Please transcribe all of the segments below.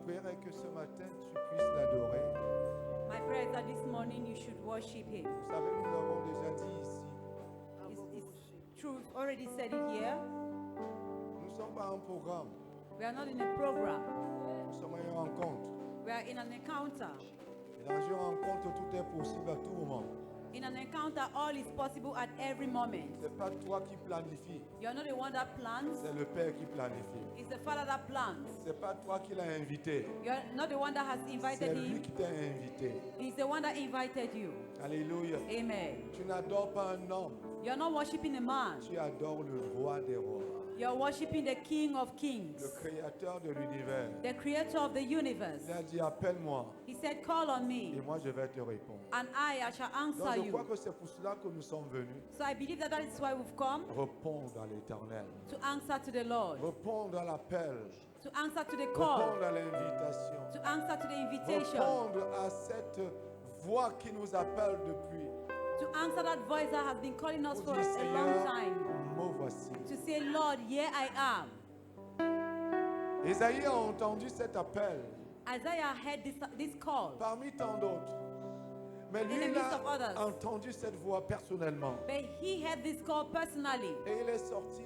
prière est que ce matin, tu puisses l'adorer. My prayer is that this morning you should worship Him. Vous savez, nous l'avons déjà dit ici. It's true, we've already said it here. Nous ne sommes pas un programme. We are not in a program. Nous sommes à une rencontre. We are in an encounter. Et dans une rencontre, tout est possible à tout moment. In an encounter, all is possible at every moment. Ce n'est pas toi qui planifie. You are not the one that plans. C'est le Père qui planifie. It's the Father that plans. Ce n'est pas toi qui l'as invité. You are not the one that has C'est invited lui Him. qui t'a invité. He's the one that invited you. Alléluia. Amen. Tu n'adores pas un homme. You are not worshiping a man. Tu adores le roi des rois. You are worshiping the King of Le Kings, créateur de l'univers. the Creator of the universe. Il a dit, appelle-moi He said, call on et me, moi je vais te répondre. and I shall Donc answer je crois you. que c'est pour cela que nous sommes venus. So I believe that that is why we've come, Répondre à l'éternel. to answer to the Lord, Répondre à l'appel. to answer to the call, Répondre à l'invitation. to answer to the invitation, Répondre à cette voix qui nous appelle depuis. to answer that voice that has been calling us Pour for dire, a Seigneur, long time, me voici. to say, Lord, here I am. Ésaïe a entendu cet appel Isaiah heard this call, parmi tant d'autres. Mais lui, In the il midst a of others. entendu cette voix personnellement. but he heard this call personally, Et il est sorti,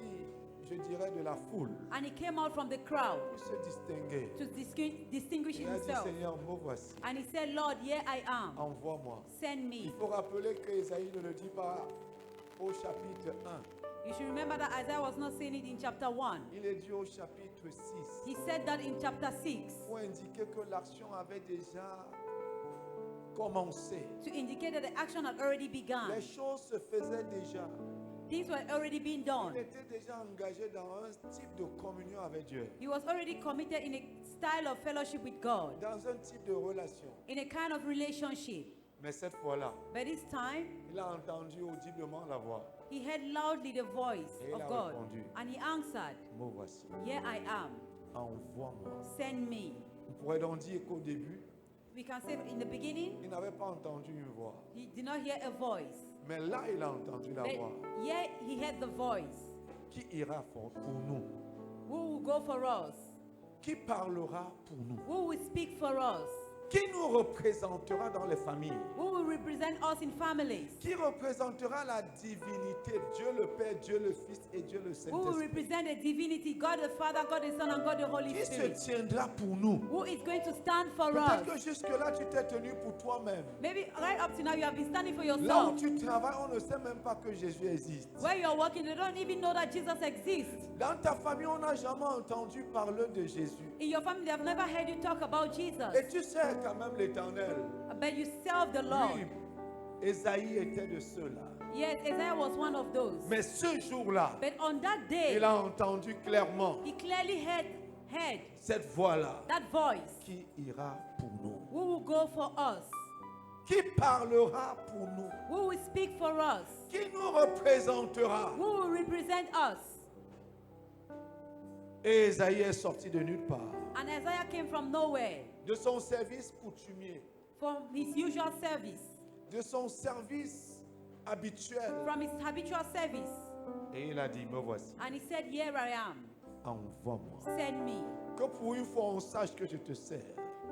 je dirais, de la foule and he came out from the crowd pour se distinguer. to distinguish Il a dit, himself. Seigneur, me voici. And he said, Lord, here I am. Envoie-moi. Send Il me. faut rappeler que Ésaïe ne le dit pas au chapitre 1. You should remember that Isaiah was not saying it in chapter 1. Il est dit au chapitre 6 He said that in chapter 6 pour indiquer que l'action avait déjà commencé. to indicate that the action had already begun. Les choses se faisaient déjà. Things were already being Il done. était déjà engagé dans un type de communion avec Dieu, He was already committed in a style of fellowship with God, dans un type de relation. in a kind of relationship. Mais cette fois-là, But this time, il a entendu audiblement la voix. he heard loudly the voice Et il of a God. répondu. And he answered, Me voici. here I am. Envoie-moi. Send me. On pourrait donc dire qu'au début, We can say in the beginning, il n'avait pas entendu une voix. he did not hear a voice. Mais là, il a entendu la But voix. here he heard the voice. Qui ira pour nous? Who will go for us? Qui parlera pour nous? Who will speak for us? Qui nous représentera dans les familles? Who will represent us in families? Qui représentera la divinité, Dieu le Père, Dieu le Fils et Dieu le Who will Saint-Esprit? represent the divinity, God the Father, God the Son, and God the Holy Qui se Spirit? tiendra pour nous? Who is going to stand for Peut-être que us? jusque-là, tu t'es tenu pour toi-même. Maybe right up to now you have been standing for Là où yourself. tu travailles, on ne sait même pas que Jésus existe. Where you are working, they don't even know that Jesus exists. Dans ta famille, on n'a jamais entendu parler de Jésus. In your family, they have never heard you talk about Jesus. Et tu sais quand même l'Éternel. But you serve the Lord. Oui, Ésaïe était de ceux-là. Yes, Isaiah was one of those. Mais ce jour-là, But on that day, il a entendu clairement he clearly heard cette voix-là. that voice. Qui ira pour nous? Who will go for us? Qui parlera pour nous? Who will speak for us? Qui nous représentera? Who will represent us? Et Ésaïe est sorti de nulle part, And Isaiah came from nowhere, de son service coutumier, from his usual service, de son service habituel. from his habitual service. Et il a dit, me voici, And he said, here I am, envoie-moi. send me. Que pour une fois on sache que je te sers.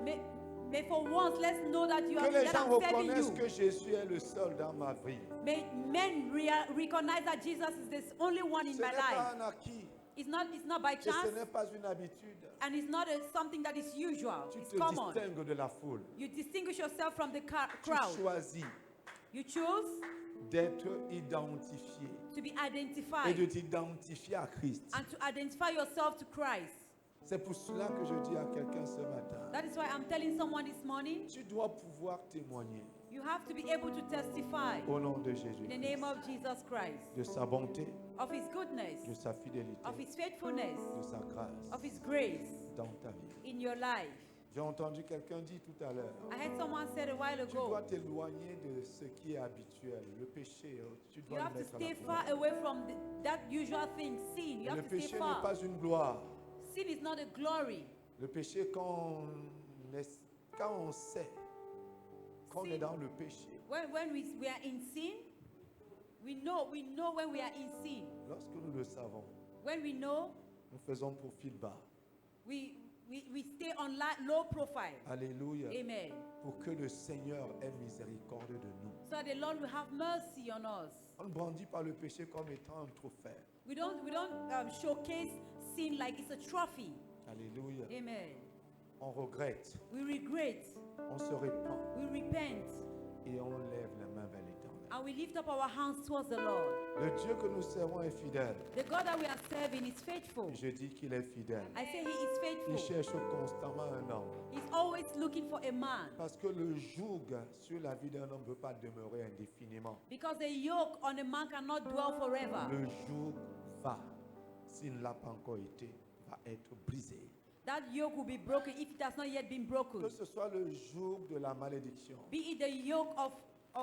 May for once, let's know that you Que are les that gens I'm serving reconnaissent you. que Jésus est le seul dans ma vie. May men recognize that Jesus is the only one in Ce my n'est pas life. un acquis It's not by et ce chance, n'est pas une habitude. and it's not something that is usual. Tu It's te common. distingues de la foule. You distinguish yourself from the Tu crowd. choisis You choose d'être identifié to be et de identified t'identifier à Christ. and to identify yourself to Christ. C'est pour cela que je dis à quelqu'un ce matin, That is why I'm telling someone this morning, tu dois pouvoir témoigner you have to be able to testify au nom de Jésus, in the name of Jesus Christ, de sa bonté, of his goodness, de sa fidélité, of his faithfulness, de sa grâce of his grace dans ta vie. in your life. J'ai entendu quelqu'un dire tout à l'heure, I heard someone said a while tu dois ago, t'éloigner de ce qui est habituel, le péché, tu you dois le have to mettre à stay la far poubelle. away from that usual thing, sin. You Le have to péché stay n'est far. pas une gloire. Sin is not a glory. Le péché, quand on sait qu'on est dans le péché, When we are in sin, we know when we are in sin. lorsque nous le savons, When we know, nous faisons profil bas. we we stay on low profile. Alléluia. Amen. Pour que le Seigneur ait miséricorde de nous. So the Lord will have mercy on us. On ne brandit pas le péché comme étant un trophée. We don't showcase sin like it's a trophy. Alléluia. Amen. On regrette, We regret, on se répand we repent, et on lève la main vers l'Éternel. and we lift up our hands towards the Lord. Le Dieu que nous servons est fidèle. The God that we are serving is faithful. Je dis qu'il est fidèle. I say He is Il faithful. cherche constamment un homme. He's always looking for a man. Parce que le joug sur la vie d'un homme ne peut pas demeurer indéfiniment. Because the yoke on a man cannot dwell forever. Le joug va, s'il ne l'a pas encore été, va être brisé. That yoke will be broken if it has not yet been broken. Que ce soit le joug de la malédiction, Be it the yoke of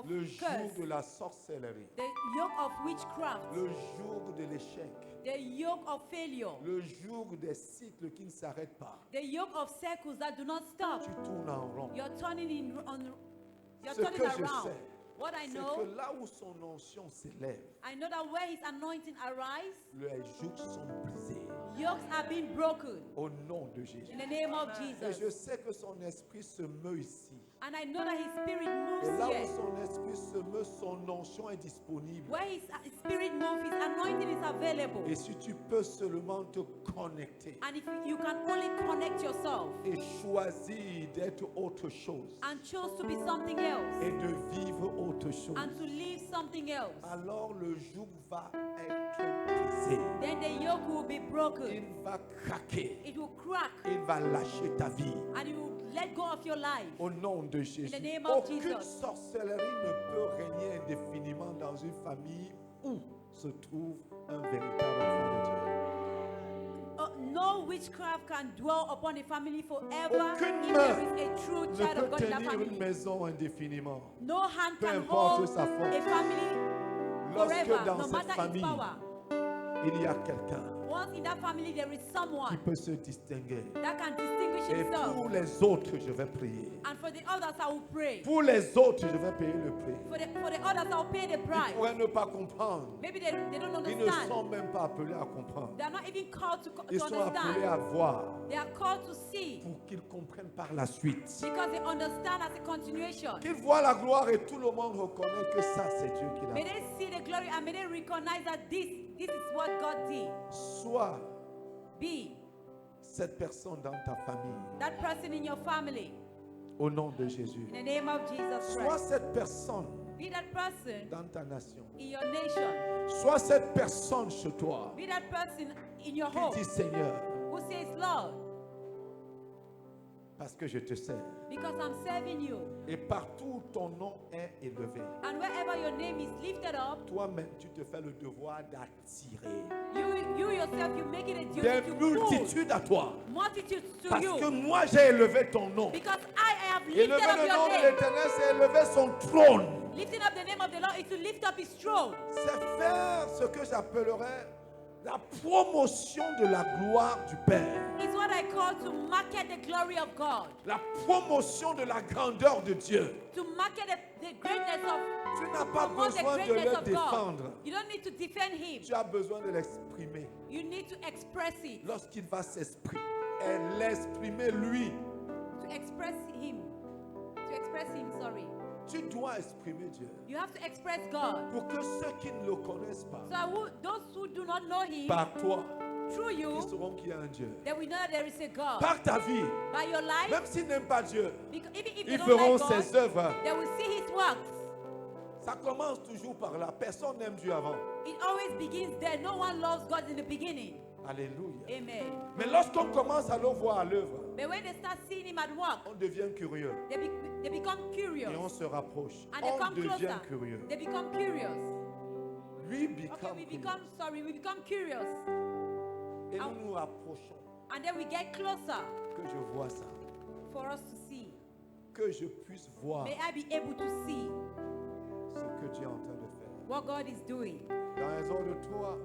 le curse, joug de la sorcellerie, the yoke of witchcraft, le joug de l'échec, the yoke of failure, le joug des cycles qui ne s'arrêtent pas. the yoke of circles that do not stop. Tu tournes en rond. You're turning you're Ce que turning je around. sais, What I c'est know, que là où son onction s'élève, I know that where His anointing arrives, les jougs sont brisés yokes are being broken au nom de Jésus. in the name of Et Jesus. je sais que son esprit se meut ici. And I know that His Spirit Et moves là où here. son esprit se meut, son onction est disponible. Where His Spirit moves, His anointing is available. Et si tu peux seulement te connecter And if you can only connect yourself et choisir d'être autre chose and choose to be something else et de vivre autre chose, and to live something else, alors le joug va être brisé. then the yoke will be broken. Il va craquer. It will crack Il va lâcher ta vie. and it will let go of your life. Au nom de Jésus. In the name of Aucune Jesus. sorcellerie ne peut régner indéfiniment dans une famille où se trouve un véritable enfant de Dieu. No witchcraft can dwell upon a family forever Aucune if main there is a true Ne child of peut God in that tenir une family. maison indéfiniment. No hand Peu can importe hold sa force. a family Lorsque forever, dans no cette matter its famille, power. il y a quelqu'un Once in that family, there is qui someone peut se distinguer. that can distinguish Et himself. pour les autres, je vais prier. And for the others, I will pray. Pour les autres, je vais payer le prix. For the others, I will pay the Ils price. pourraient ne pas comprendre. Maybe they don't Ils ne understand. sont même pas appelés à comprendre. They are not even called to Ils sont appelés understand. à voir They are called to see pour qu'ils comprennent par la suite. because they understand as a continuation. Qu'ils voient la gloire et tout le monde reconnaît que ça, c'est Dieu qui l'a May fait. they see the glory and may they recognize that this is what God did. Sois Be cette personne dans ta famille. that person in your family Au nom de Jésus. in the name of Jesus Sois Christ. cette personne Be that person dans ta nation. in your nation. Sois cette personne chez toi Be that person in your qui home dit Seigneur, who says, Lord, parce que je te sers. because I'm serving you. Et partout où ton nom est élevé, And wherever your name is lifted up, toi-même, tu te fais le devoir d'attirer you yourself, you make it a duty des to pull multitudes à toi. multitudes to Parce que you. moi, j'ai élevé ton nom. Because I have Élever lifted up le nom your de name. l'Éternel, c'est élever son trône. Lifting up the name of the Lord is to lift up his throne. C'est faire ce que j'appellerais la promotion de la gloire du Père. It's what I call to market the glory of God. La promotion de la grandeur de Dieu. To market the greatness of Tu n'as pas promote the besoin de greatness le of God. défendre. You don't need to defend him. Tu as besoin de l'exprimer. You need to express it. Lorsqu'il va s'exprimer, l'exprimer lui. To express him. To express him, sorry. Tu dois exprimer Dieu. You have to express God. Pour que ceux qui ne le connaissent pas, So those who do not know him, par toi, through you, ils sauront qu'il y a un Dieu. then we know that there is a God. Par ta vie, By your life, même s'ils n'aiment pas Dieu, because even if they ils don't feront like God, ses œuvres. they will see his works. Ça commence toujours par là. Personne n'aime Dieu avant. It always begins there. No one loves God in the beginning. Alléluia. Amen. Mais lorsqu'on commence à le voir à l'œuvre, But when they start seeing him at work, on devient curieux they become curious. et on se rapproche. And they On come devient closer. curieux. They become curious. Lui Okay, become we curieux. become, sorry, we become curious. Et nous nous rapprochons. And then we get closer Que je vois ça. for us to see. Que je puisse voir May I be able to see ce que Dieu est en train de faire. what God is doing. Dans Exode 3,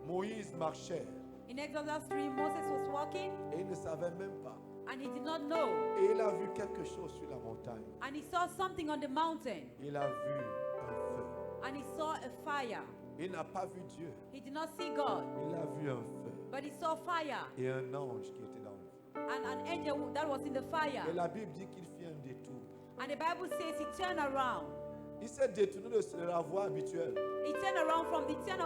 Moïse marchait In Exodus 3, Moses was walking et il ne savait même pas. and he did not know. Et il a vu quelque chose sur la montagne. And he saw something on the mountain. Il a vu un feu. And he saw a fire. Il n'a pas vu Dieu. He did not see God, Il a vu un feu but he saw fire et un ange qui était dans le feu. and an angel that was in the fire. Et la Bible dit qu'il fit un détour. And the Bible says he turned around. Il s'est détourné de la voie habituelle. He turned around from the Quelqu'un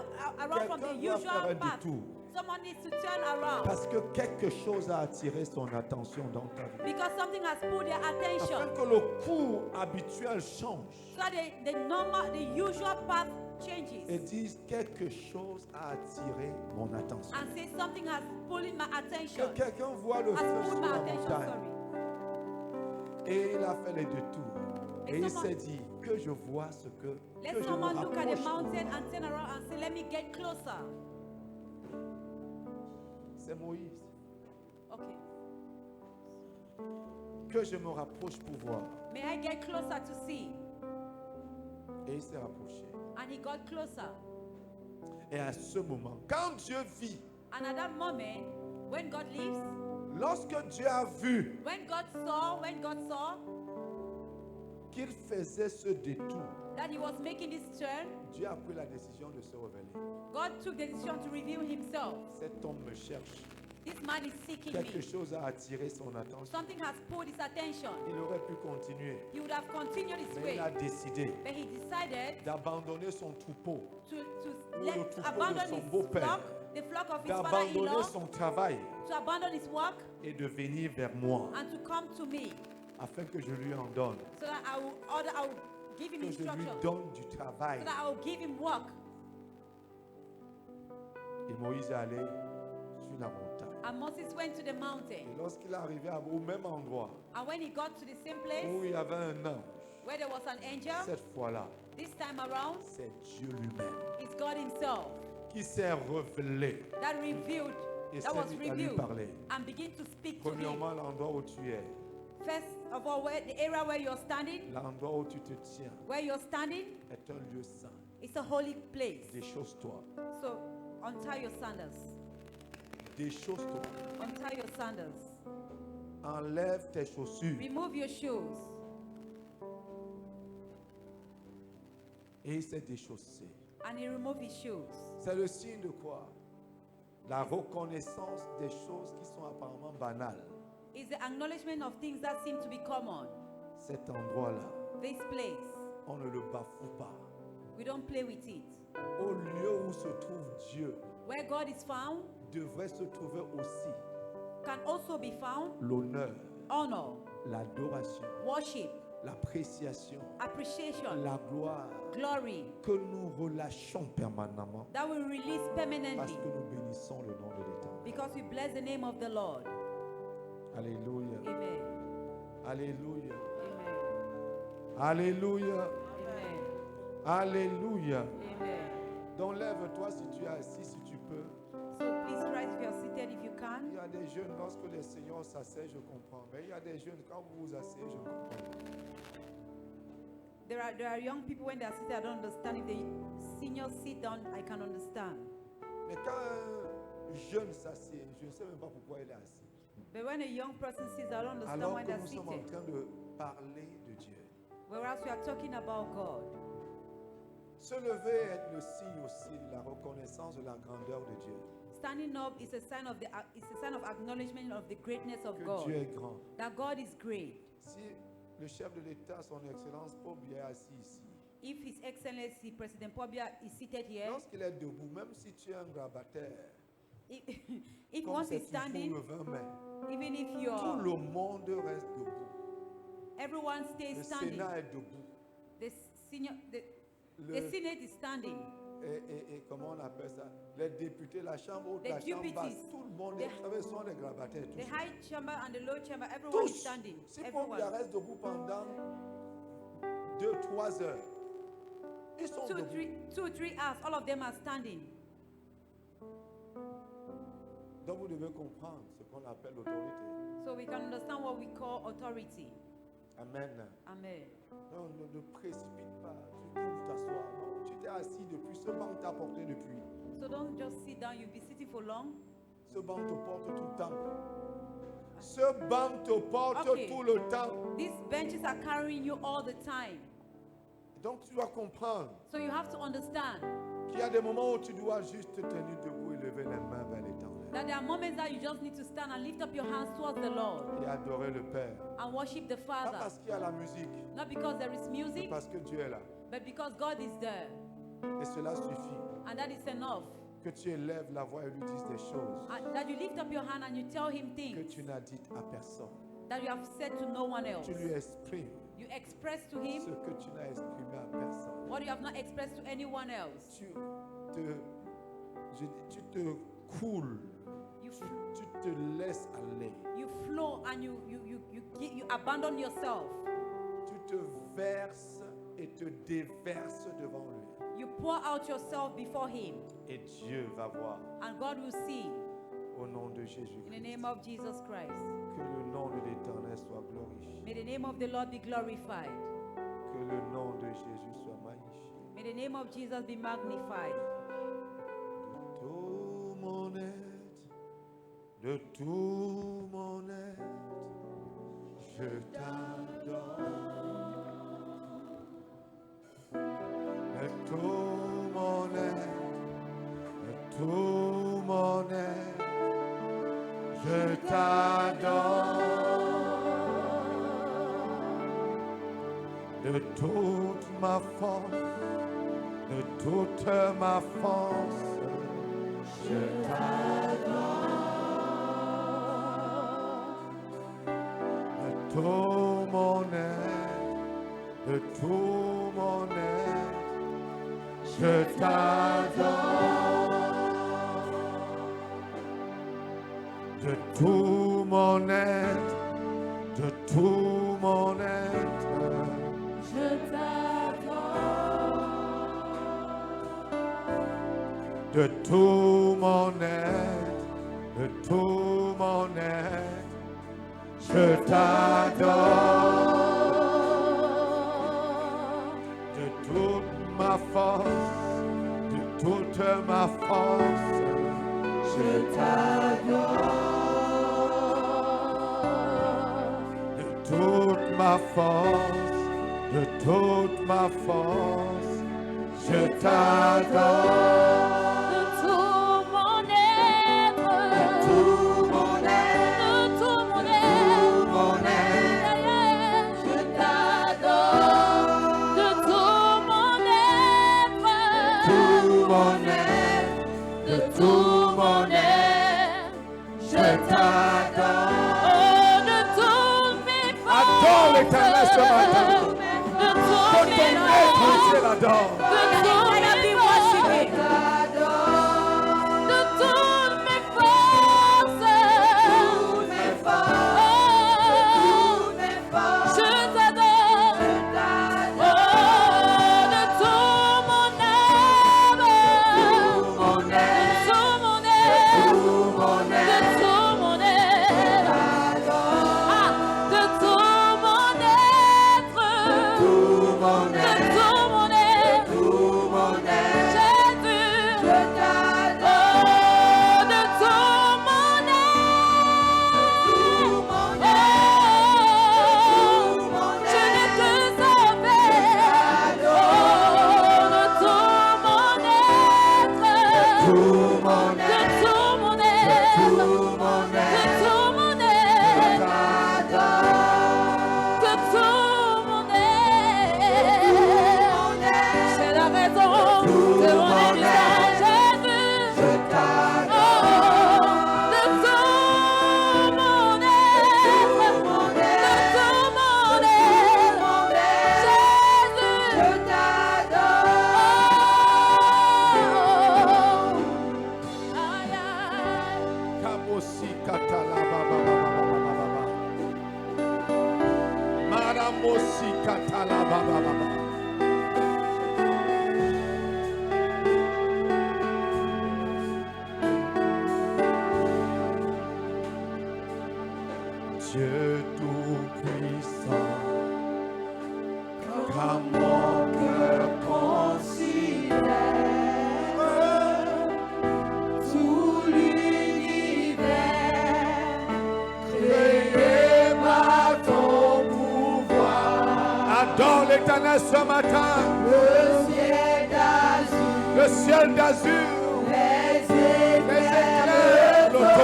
doit faire un usual path. détour. Someone needs to turn around Parce que quelque chose a attiré son attention dans ta vie. because something has pulled their attention. Afin que le cours habituel change. So the usual path changes. Et disent quelque chose a attiré mon attention. And say something has pulled my Que attention. quelqu'un voit le Has feu pulled sur my la attention, montagne. sorry. Et il a fait les détours. Et Et il someone- s'est dit que je vois ce que Let je me someone look at the rapproche. mountain and turn around and say, let me get closer. C'est Moïse. Okay. Que je me rapproche pour voir. May I get closer to see? Et il s'est rapproché. And he got closer. Et à ce moment, quand Dieu vit, And at that moment, when God leaves, lorsque Dieu a vu when God saw qu'il faisait ce détour, that he was making this turn, Dieu a pris la décision de se révéler. God took the decision to reveal himself. Cet homme me cherche. This man is seeking Quelque me. chose a attiré son attention. Something has pulled his attention. Il aurait pu continuer, He would have continued his mais way, il a décidé but he decided d'abandonner son troupeau, to Ou let, le to troupeau abandon de son his beau-père. flock, the flock of his d'abandonner father-in-law, son travail to abandon his work et de venir vers moi, and to come to me, afin que je lui en donne, so that I will give him que je lui instruction, donne du travail. so that I will give him work. Et Moïse est allé sur la montagne. And Moses went to the Et mountain. lorsqu'il est arrivé au même endroit And when he got to the same où place il y avait un ange, where there was an angel, cette fois-là, this time around, c'est Dieu lui-même it's God himself qui s'est révélé that revealed, et that s'est was mis à lui revealed parler. and begin to speak to him. Premièrement, l'endroit où tu es, First of all, the area where you're standing, l'endroit où tu te tiens where you're standing, est un lieu saint. it's a holy place. Déchausse-toi. So untie your sandals. Déchausse-toi. Untie your sandals. Enlève tes chaussures. Remove your shoes. Et il s'est déchaussé. And he removed his shoes. C'est le signe de quoi? La reconnaissance des choses qui sont apparemment banales. It's the acknowledgement of things that seem to be common. Cet endroit-là, This place, on ne le bafoue pas. we don't play with it. Au lieu où se trouve Dieu, Where God is found, devrait se trouver aussi can also be found l'honneur, honor, l'adoration, worship, l'appréciation, appreciation, la gloire glory que nous relâchons permanemment that will release parce permanently que nous bénissons le nom de l'Éternel. because we bless the name of the Lord. Alléluia. Amen. Alléluia. Amen. Alléluia. Amen. Alléluia. Amen. Donc lève-toi si tu es assis, si tu peux. So please rise if you are seated if you Il can. y a des jeunes, lorsque les seigneurs s'asseyent, je comprends. Mais il y a des jeunes, quand vous vous asseyez, je ne comprends pas. There are young people when they are seated, I don't understand. If the seniors sit down, I can understand. Mais quand un jeune s'assied, je ne sais même pas pourquoi il est assis. But when a young person sits, I don't understand Alors why que they're nous sommes en seated. train de parler de Dieu. Whereas we are talking about God. Se lever est le signe aussi de la reconnaissance de la grandeur de Dieu. Standing up is a sign of acknowledgement of the greatness of Que God. Dieu est grand. That God is great. Si le chef de l'État, son Excellence Paul Biya est assis ici, If His Excellency President Pobia is seated here, lorsqu'il est debout, même si tu es un grabataire, if, if comme once c'est he's toujours standing, le 20 mai, even if tout you're, le monde reste debout. everyone stays Le standing. Sénat est debout. The senior, the Le- Senate is standing. et comment on appelle ça? Les députés, la chambre haute, The la chambre basse, deputies, tout le monde, the- vous savez, sont des grabataires. The Tous. high chamber and the low chamber, everyone is Tous. standing. Si Paul Biya Everyone. reste debout pendant 2-3 heures, ils sont Two, debout. 3 hours, all of them are standing. Donc vous devez comprendre ce qu'on appelle l'autorité. So we can understand what we call authority. Amen. Amen. Non, ne précipite pas, tu trouves t'asseoir. Non, tu t'es assis depuis, ce banc t'a porté depuis. So don't just sit down, you'll be sitting for long. Ce banc te porte tout le temps. Ce banc te porte Okay. tout le temps. These benches are carrying you all the time. Donc tu dois comprendre So you have to understand qu'il y a des moments où tu dois juste te tenir debout et lever les mains vers l'éternel. that That there are moments that you just need to stand and lift up your hands towards the Lord et adorer le Père. and worship the Pas Father. parce qu'il y a la musique, Not because there is mais music, parce que Dieu est là. but because God is there. Et cela suffit. And that is enough. Que tu élèves la voix et lui dises des choses And that you lift up your hand and you tell him que things tu n'as dites à personne. that you have said to no one else. Tu lui exprimes You express to ce him que tu n'as exprimé à personne. what you have not expressed to anyone else. Tu te coules, You, tu te laisses aller, you flow and you abandon yourself. tu te verses et te déverses devant lui. You pour out yourself before him, Et Dieu va voir and God will see. au nom de In the Jésus-Christ. name of Jesus Christ. Que le nom de l'Éternel soit glorifié. May the name of the Lord be glorified. Que le nom de Jésus soit magnifié. May the name of Jesus be magnified. De tout mon être, je t'adore. De tout mon être, de tout mon être, je t'adore. De toute ma force, de toute ma force, je t'adore. De tout mon être, de tout mon être, je t'adore. De tout mon être, de tout mon être, Je t'adore. de tout mon être, de tout mon être, je t'adore. De toute ma force, de toute ma force, je t'adore. De toute ma force, de toute ma force, je t'adore. De tout mon être, De tout mon être, de tout mon être, je t'adore. de tout mon être, Tout mon être, de tout mon être, je t'adore. oh, de toutes mes forces, Adore l'Éternel ce matin. de Ton toutes mes être, forces, je l'adore. de toutes mes forces, de toutes mes forces, je t'adore, oh, de tout mon âme, de tout mon être, de tout mon être, ah, de tout mon être, de tout mon être, Jésus, oh, de tout mon être, je n'ai que sauvé, oh, de tout mon être, de tout mon être, de tout mon être, de tout mon être, c'est la raison de mon existence, Jésus, oh, de tout mon être, de tout mon être, Jésus, aïe, aïe. Kabosi katala baba baba baba baba. Maramosi katala baba baba. Dieu tout-puissant, qu'à mon cœur considère tout l'univers, créé par ton pouvoir. Adore l'Éternel ce matin. Le ciel d'azur, les éclairs, l'automne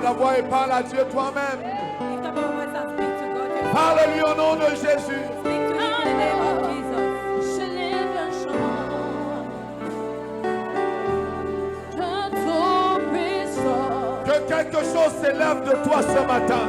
Lève la voix et parle à Dieu toi-même. Lift up your voice and speak to God yourself. Parle-lui au nom de Jésus. Speak to him in the name of Jesus. Je lève un chant de ton puissant. Que quelque chose s'élève de toi ce matin.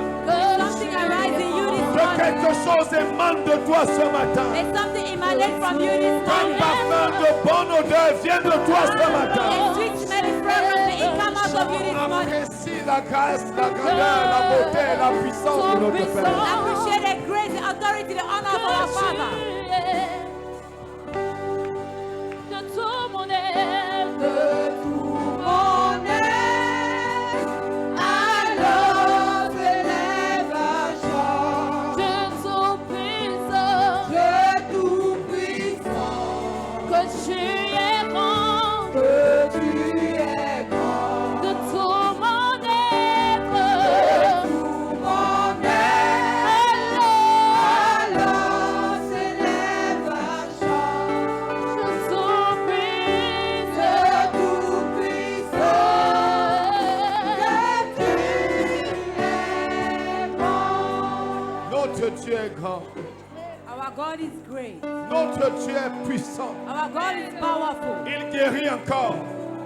Something arise in you this Que morning. quelque chose émane de toi ce matin. May something emanate from you this Un morning. parfum de bonne odeur vient de toi ce matin. A sweet smelling fragrance may it come out of you this morning. Apprécie la grâce, la grandeur, la beauté, la puissance de notre Père. Appreciate the grace, the authority, the honor of our Father. De tout mon être, Alors s'élève un chant de ton puissant, de tout puissant, que tu es grand, que tu es grand, de tout mon être, tout mon être. Alors s'élève un chant de ton puissant, de tout puissant, que tu es grand. Notre Dieu est grand. Our God is great. Notre Dieu est puissant. Our God is powerful. Il guérit encore.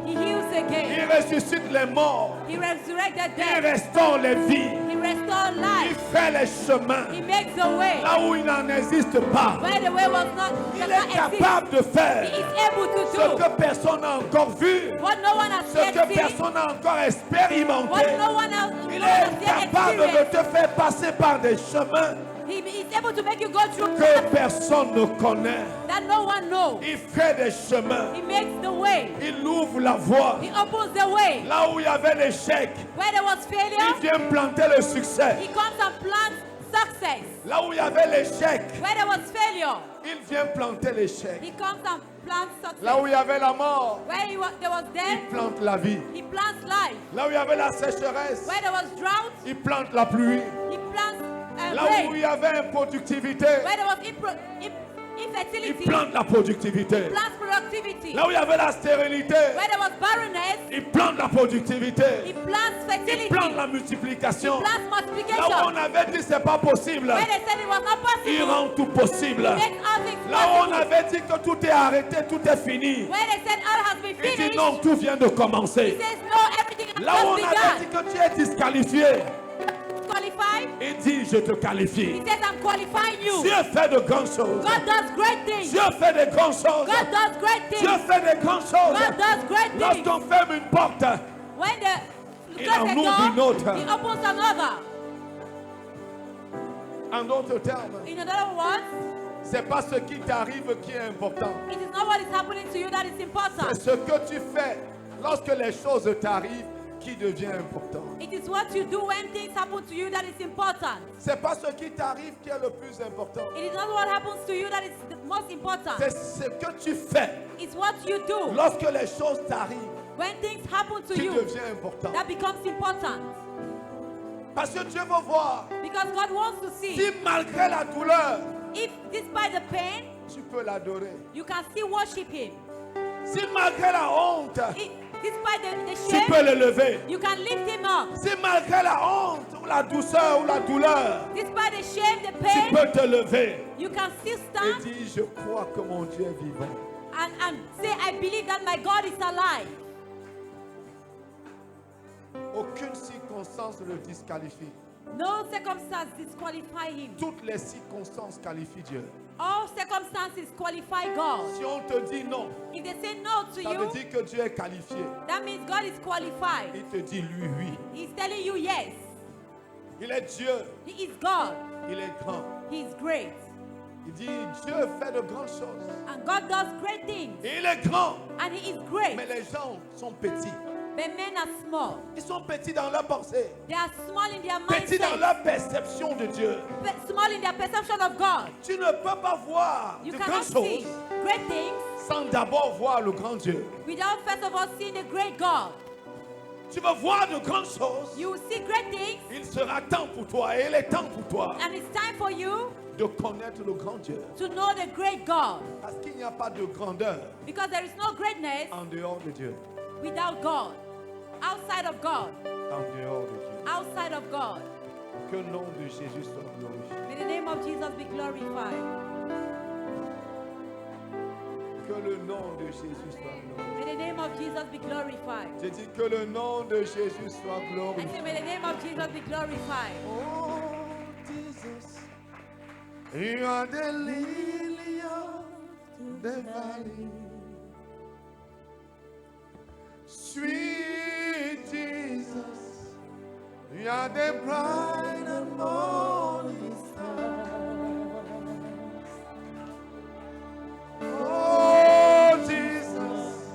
He heals Il again. ressuscite les morts. He resurrects the Il dead. restaure les vies. He restores Il life. fait les chemins He makes the way là où il n'en existe pas. where the way was not, Il does est not exist. capable de He faire is able to ce do que personne n'a encore vu, what no one has ce yet que seen, personne n'a encore expérimenté. what no one else Il no one has est yet capable de experienced. te faire passer par des chemins He is able to make you go through que personne ne connaît. that no one knows. Il fait des chemins. He makes the way. Il ouvre la voie. He opens the way. Là où il y avait l'échec, Where there was il failure, vient planter le succès. he comes and plants success. Là où il y avait l'échec, Where there was failure, il vient planter l'échec. he comes and plants success. Là où il y avait la mort, Where there was il death, plante la vie. he plants life. Là où il y avait la sécheresse, Where there was drought, il plante la pluie. he plants Là rain. où il y avait improductivité, Where there was il infertility, plante la productivité. plants productivity. Là où il y avait la stérilité, Where there was barrenness, il plante la productivité. he plants Il fertility. plante la He multiplication. plants Là où multiplication. on avait dit c'est pas possible, Where they said it was not il possible, rend tout possible. he makes all things Là où on possible. avait dit que tout est arrêté, tout est fini, Where they said all has been il dit finished, non, tout vient de he commencer. says no, everything has Là où just on avait dit begun. que tu es disqualifié, Qualified, il dit je te he qualifie. says I'm qualifying you. Dieu fait de grandes choses. God does great things. Dieu fait de grandes choses. God does great Dieu things. fait de grandes choses. God does great things. Lorsqu'on ferme une porte, When the Il close en the ouvre une door, autre. he opens another. en d'autres termes, In other words, c'est pas ce qui t'arrive qui est important. it is not what is happening to you that is C'est important. ce que tu fais lorsque les choses t'arrivent qui devient important. It is what you do when things happen to you that is important. C'est pas ce qui t'arrive qui est le plus important. It is not what happens to you that is the most important. C'est ce que tu fais It's what you do lorsque les choses t'arrivent when things happen to qui you devient important. that becomes important. Parce que Dieu veut voir Because God wants to si see malgré la douleur, if despite the pain, tu peux l'adorer. you can still worship Him. Si malgré la honte, Despite the tu peux shame, le lever. you can lift Him up. Si malgré la honte ou la douceur ou la douleur, Despite the shame, the tu pain, peux te lever you can still et stand dire je crois que mon Dieu est vivant. and say, I believe that my God is alive. Aucune circonstance ne le disqualifie. No circumstance disqualify Him. Toutes les circonstances qualifient Dieu. All circumstances qualify God. Si on te dit non, If they say no to ça veut you, dire que Dieu est qualifié. that means God is qualified. Il te dit lui, oui. He's telling you yes. Il est Dieu, He is God. il est grand. He is great. Il dit Dieu fait de grandes choses. And God does great things. Et il est grand, And He is great. mais les gens sont petits. But men are small. Ils sont petits dans leur pensée, They are small in their petits dans mindset. leur perception de Dieu. Small in their perception of God. Tu ne peux pas voir You de cannot grandes see choses great things sans d'abord voir le grand Dieu. without first of all seeing the great God. Tu veux voir de grandes choses, You will see great things, il sera temps pour toi et il est temps pour toi and it's time for you de connaître le grand Dieu. to know the great God. Parce qu'il n'y a pas de grandeur Because there is no greatness en dehors de Dieu. without God, outside of God. en dehors de Dieu. outside of God. Que le nom de Jésus soit glorifié. May the name of Jesus be glorified. Que le nom de Jésus soit glorifié. May the name of Jesus be glorified. J'ai dit que le nom de Jésus soit I glorifié. say, may the name of Jesus be glorified. Oh, Jesus, you are the lily of the valley. Sweet Jesus, you are the bright and morning star. Oh, Jesus,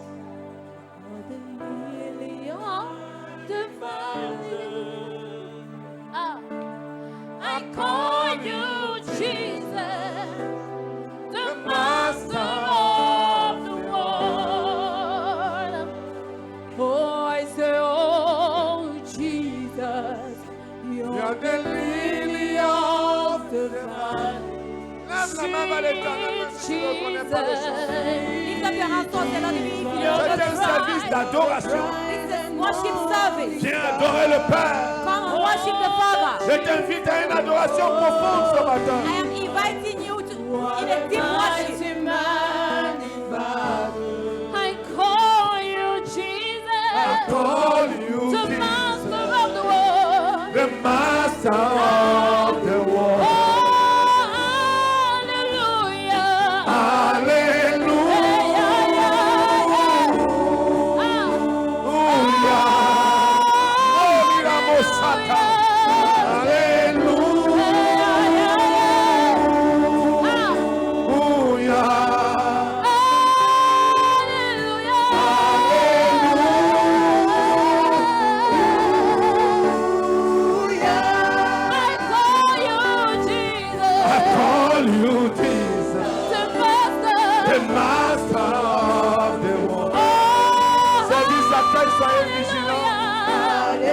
The lily of the valley. I call you Jesus, the master of the world. Oh, I say, oh Jesus, you you're are the lily of the valley. Lève la main vers l'Éternel, même si tu ne reconnais pas les choses. Lift up your hands to the Lord if you know C'est the un service cry. d'adoration. This is worship service. Viens adorer le Père. Come and worship the Father. Je t'invite à une adoration profonde ce matin. I am inviting you to in a deep worship. I call you Jesus, Call you the Jesus, master of the world. the master of the Oh, world. hallelujah. Alléluia. Oh, Miramosata. Alléluia. Call you Jesus, the master of the world. Service accueil, soyez vigilants.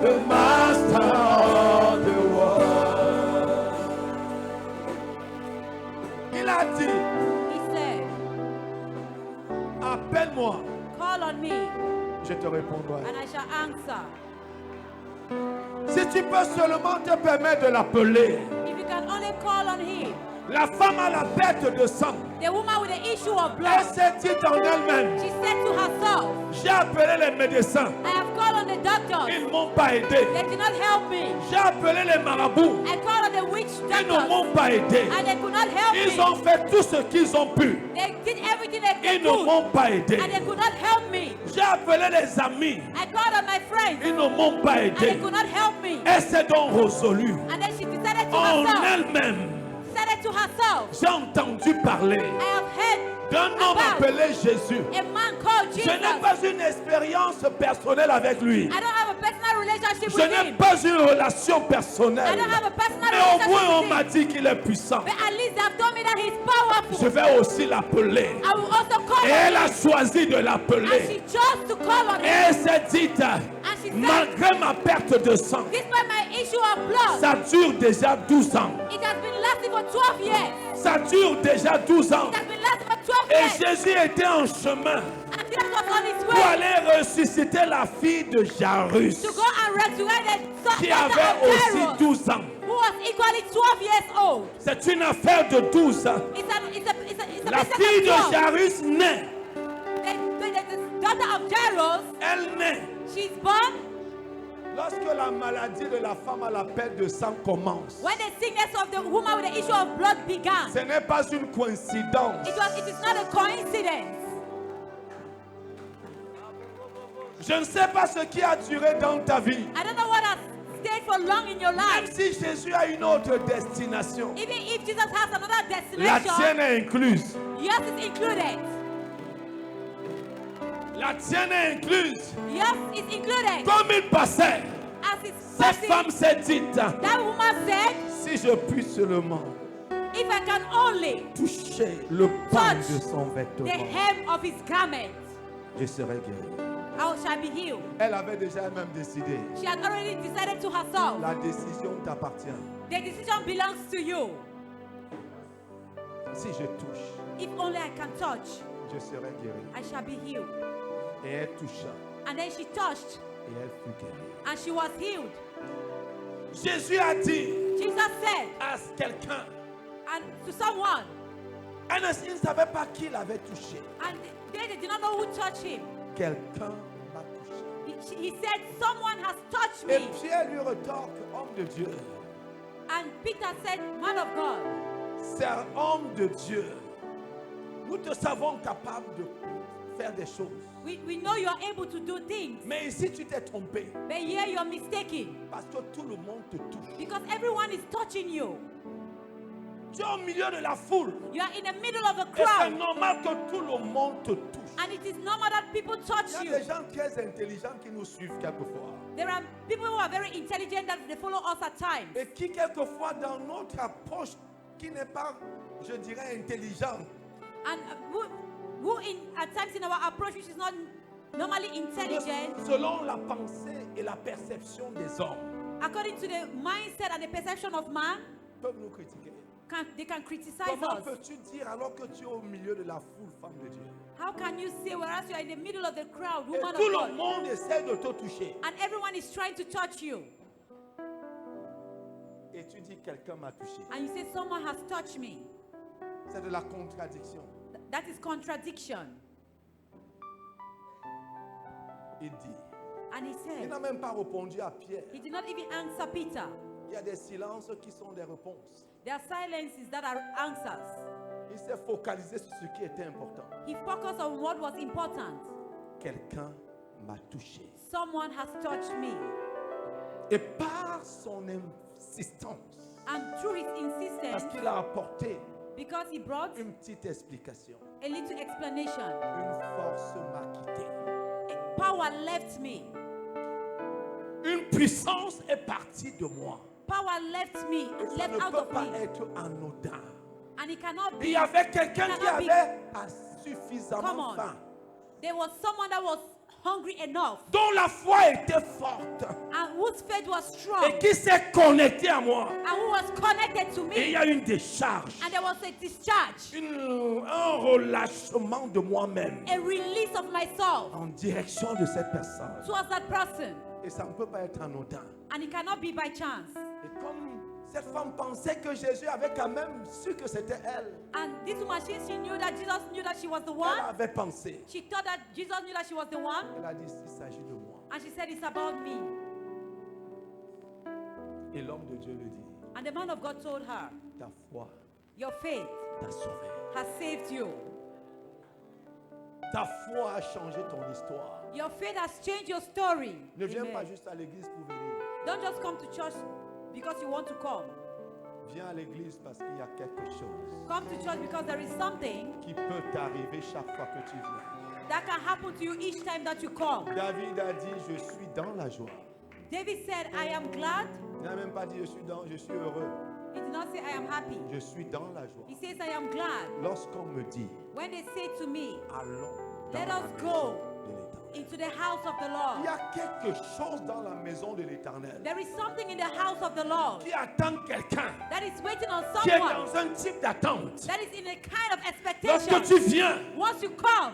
The master of the world. Il a dit, He said, appelle-moi, call on me je te répondrai. and I shall answer. Si tu peux seulement te permettre de l'appeler, If you can only call on him. la femme à la perte de sang, The woman with the issue of elle blood, s'est dit en elle-même, she said to herself, j'ai appelé les médecins, I have called on the doctors. ils ne m'ont pas aidé. They did not help me. J'ai appelé les marabouts, I called on the witch ils ne doctors m'ont pas aidé. and they could not help Ils me. ont fait tout ce qu'ils ont pu, They did everything they ils ne could m'ont pas aidé. and they could not help me. J'ai appelé les amis, I called on my friends ils ne m'ont pas and they aidé. could not help me. Elle s'est donc résolue And then she decided to en herself. elle-même. Said to herself, J'ai entendu parler I have heard d'un homme about appelé Jésus. a man called Je Jesus. n'ai pas une expérience personnelle avec lui. I don't have a personal relationship Je with n'ai him. pas une relation I personnelle. don't have a personal Mais au moins relationship on with m'a him. dit qu'il est puissant. But at least they have told me that he's powerful. Je vais aussi l'appeler. I will also call Et on elle him. a choisi de And l'appeler. she chose to call on Et him. elle s'est dit, And she said, malgré ma perte de sang, despite my issue of blood, ça dure déjà 12 ans. it has been lasting for 12 years. Ça dure déjà 12 ans. It has been lasting for 12 Et years. Jésus était en chemin And Jesus was on his pour way aller ressusciter la fille de Jairus, to go and resurrect the qui daughter avait of aussi Jairus, 12 ans. who was equally 12 years old. C'est une affaire de 12 ans. It's a La business fille de of 12. Jairus naît. The daughter of Jairus, Elle naît. she's born. Lorsque la maladie de la femme à la perte de sang commence, When the sickness of the woman with the issue of blood began, ce n'est pas une coïncidence. it is not a coincidence. Je ne sais pas ce qui a duré dans ta vie. I don't know what has stayed for long in your Même life. si Jésus a une autre destination, Even if Jesus has another la destination, tienne est incluse. yours is included. La tienne est incluse. Yours is included. Comme il passait, As was his Cette femme person. s'est dite, That woman said, si je puis seulement if I can only toucher le pan touch de son the vêtement, hem of his garment, je serai guéri. I shall be healed. Elle avait déjà même décidé. She had already decided to herself. La décision t'appartient. The decision belongs to you. Si je touche, If only I can touch, je serai guéri. I shall be healed. Et elle toucha And then she touched, et elle fut guérie. and she was healed. Jésus a dit Jesus said, à quelqu'un, and to someone, il ne savait pas qui l'avait touché. and they did not know who touched him. Quelqu'un m'a touché. He said, someone has touched Et me. Pierre lui retorque, homme de Dieu. And Peter said, man of God, C'est un homme de Dieu. Nous te savons capable de faire des choses. we know you are able to do things, Mais ici, tu t'es trompé. but here you're mistaken. Parce que tout le monde te touche. Because everyone is touching you. Tu es au milieu de la foule. You are in the middle of a Et c'est crowd. normal que tout le monde te touche. And it is normal that people touch Il y you. a des gens très intelligents qui nous suivent quelquefois. There are people who are very intelligent that they follow us at times. Et qui quelquefois dans notre approche qui n'est pas, je dirais, intelligente, And at times in our approach, which is not normally intelligent, selon la pensée et la perception des hommes, according to the mindset and the perception of man, peuvent nous critiquer. they can criticize Comment us. peux-tu dire alors que tu es au milieu de la foule, femme de Dieu? How can you say, whereas you are in the middle of the crowd, Et woman tout of le God, monde essaie de te toucher. and everyone is trying to touch you, Et tu dis, quelqu'un m'a touché. and you say, someone has touched me? C'est de la contradiction. That is contradiction. Il dit. And he Il said, n'a même pas répondu à Pierre. he did not even answer Peter. Il y a des silences qui sont des réponses. There are silences that are answers. Il s'est focalisé sur ce qui était important. He focused on what was important. Quelqu'un m'a touché. Someone has touched me. Et par son insistance, And through his parce insistence, qu'il a apporté because he brought une petite explication, a little explanation, une force m'a quitté. a power left me. Une puissance est partie de moi. Power left me, Et ça left ne out peut of pas me. être anodin. And it cannot Il be. y avait quelqu'un qui cannot be- avait Come suffisamment on. faim, There was someone that was hungry enough dont la foi était forte and whose faith was strong et qui s'est connecté à moi. and who was connected to Et il y me. a une décharge, And there was a discharge, un relâchement de moi-même a release of myself en direction de cette personne. towards that person. Et ça ne peut pas être anodin. And it cannot be by chance. Et comme cette femme pensait que Jésus avait quand même su que c'était elle, And this woman, she knew that Jesus knew that she was the elle one. avait pensé. She thought that Jesus knew that she was the one. Elle a dit, il s'agit de moi. And she said, it's about me. Et l'homme de Dieu lui dit, And the man of God told her, ta foi your faith t'a sauvé. has saved you. Ta foi a changé ton histoire. Your faith has changed your story. Ne viens Amen. pas juste à l'église pour venir. Don't just come to church because you want to come. Viens à l'église parce qu'il y a quelque chose Come to church because there is something qui peut t'arriver chaque fois que tu viens. that can happen to you each time that you come. David a dit, je suis dans la joie. David said, I am glad. Il n'a même pas dit, je suis heureux. He did not say, I am happy. Je suis dans la joie. He says, I am glad. Lorsqu'on me dit, When they say to me, allons dans let la us maison go de l'Éternel. into the house of the Il Lord. y a quelque chose dans la maison de l'Éternel There is something in the house of the Lord qui attend quelqu'un that is waiting on qui est someone dans un type d'attente. that is in a kind of Lorsque expectation. tu viens, Once you come,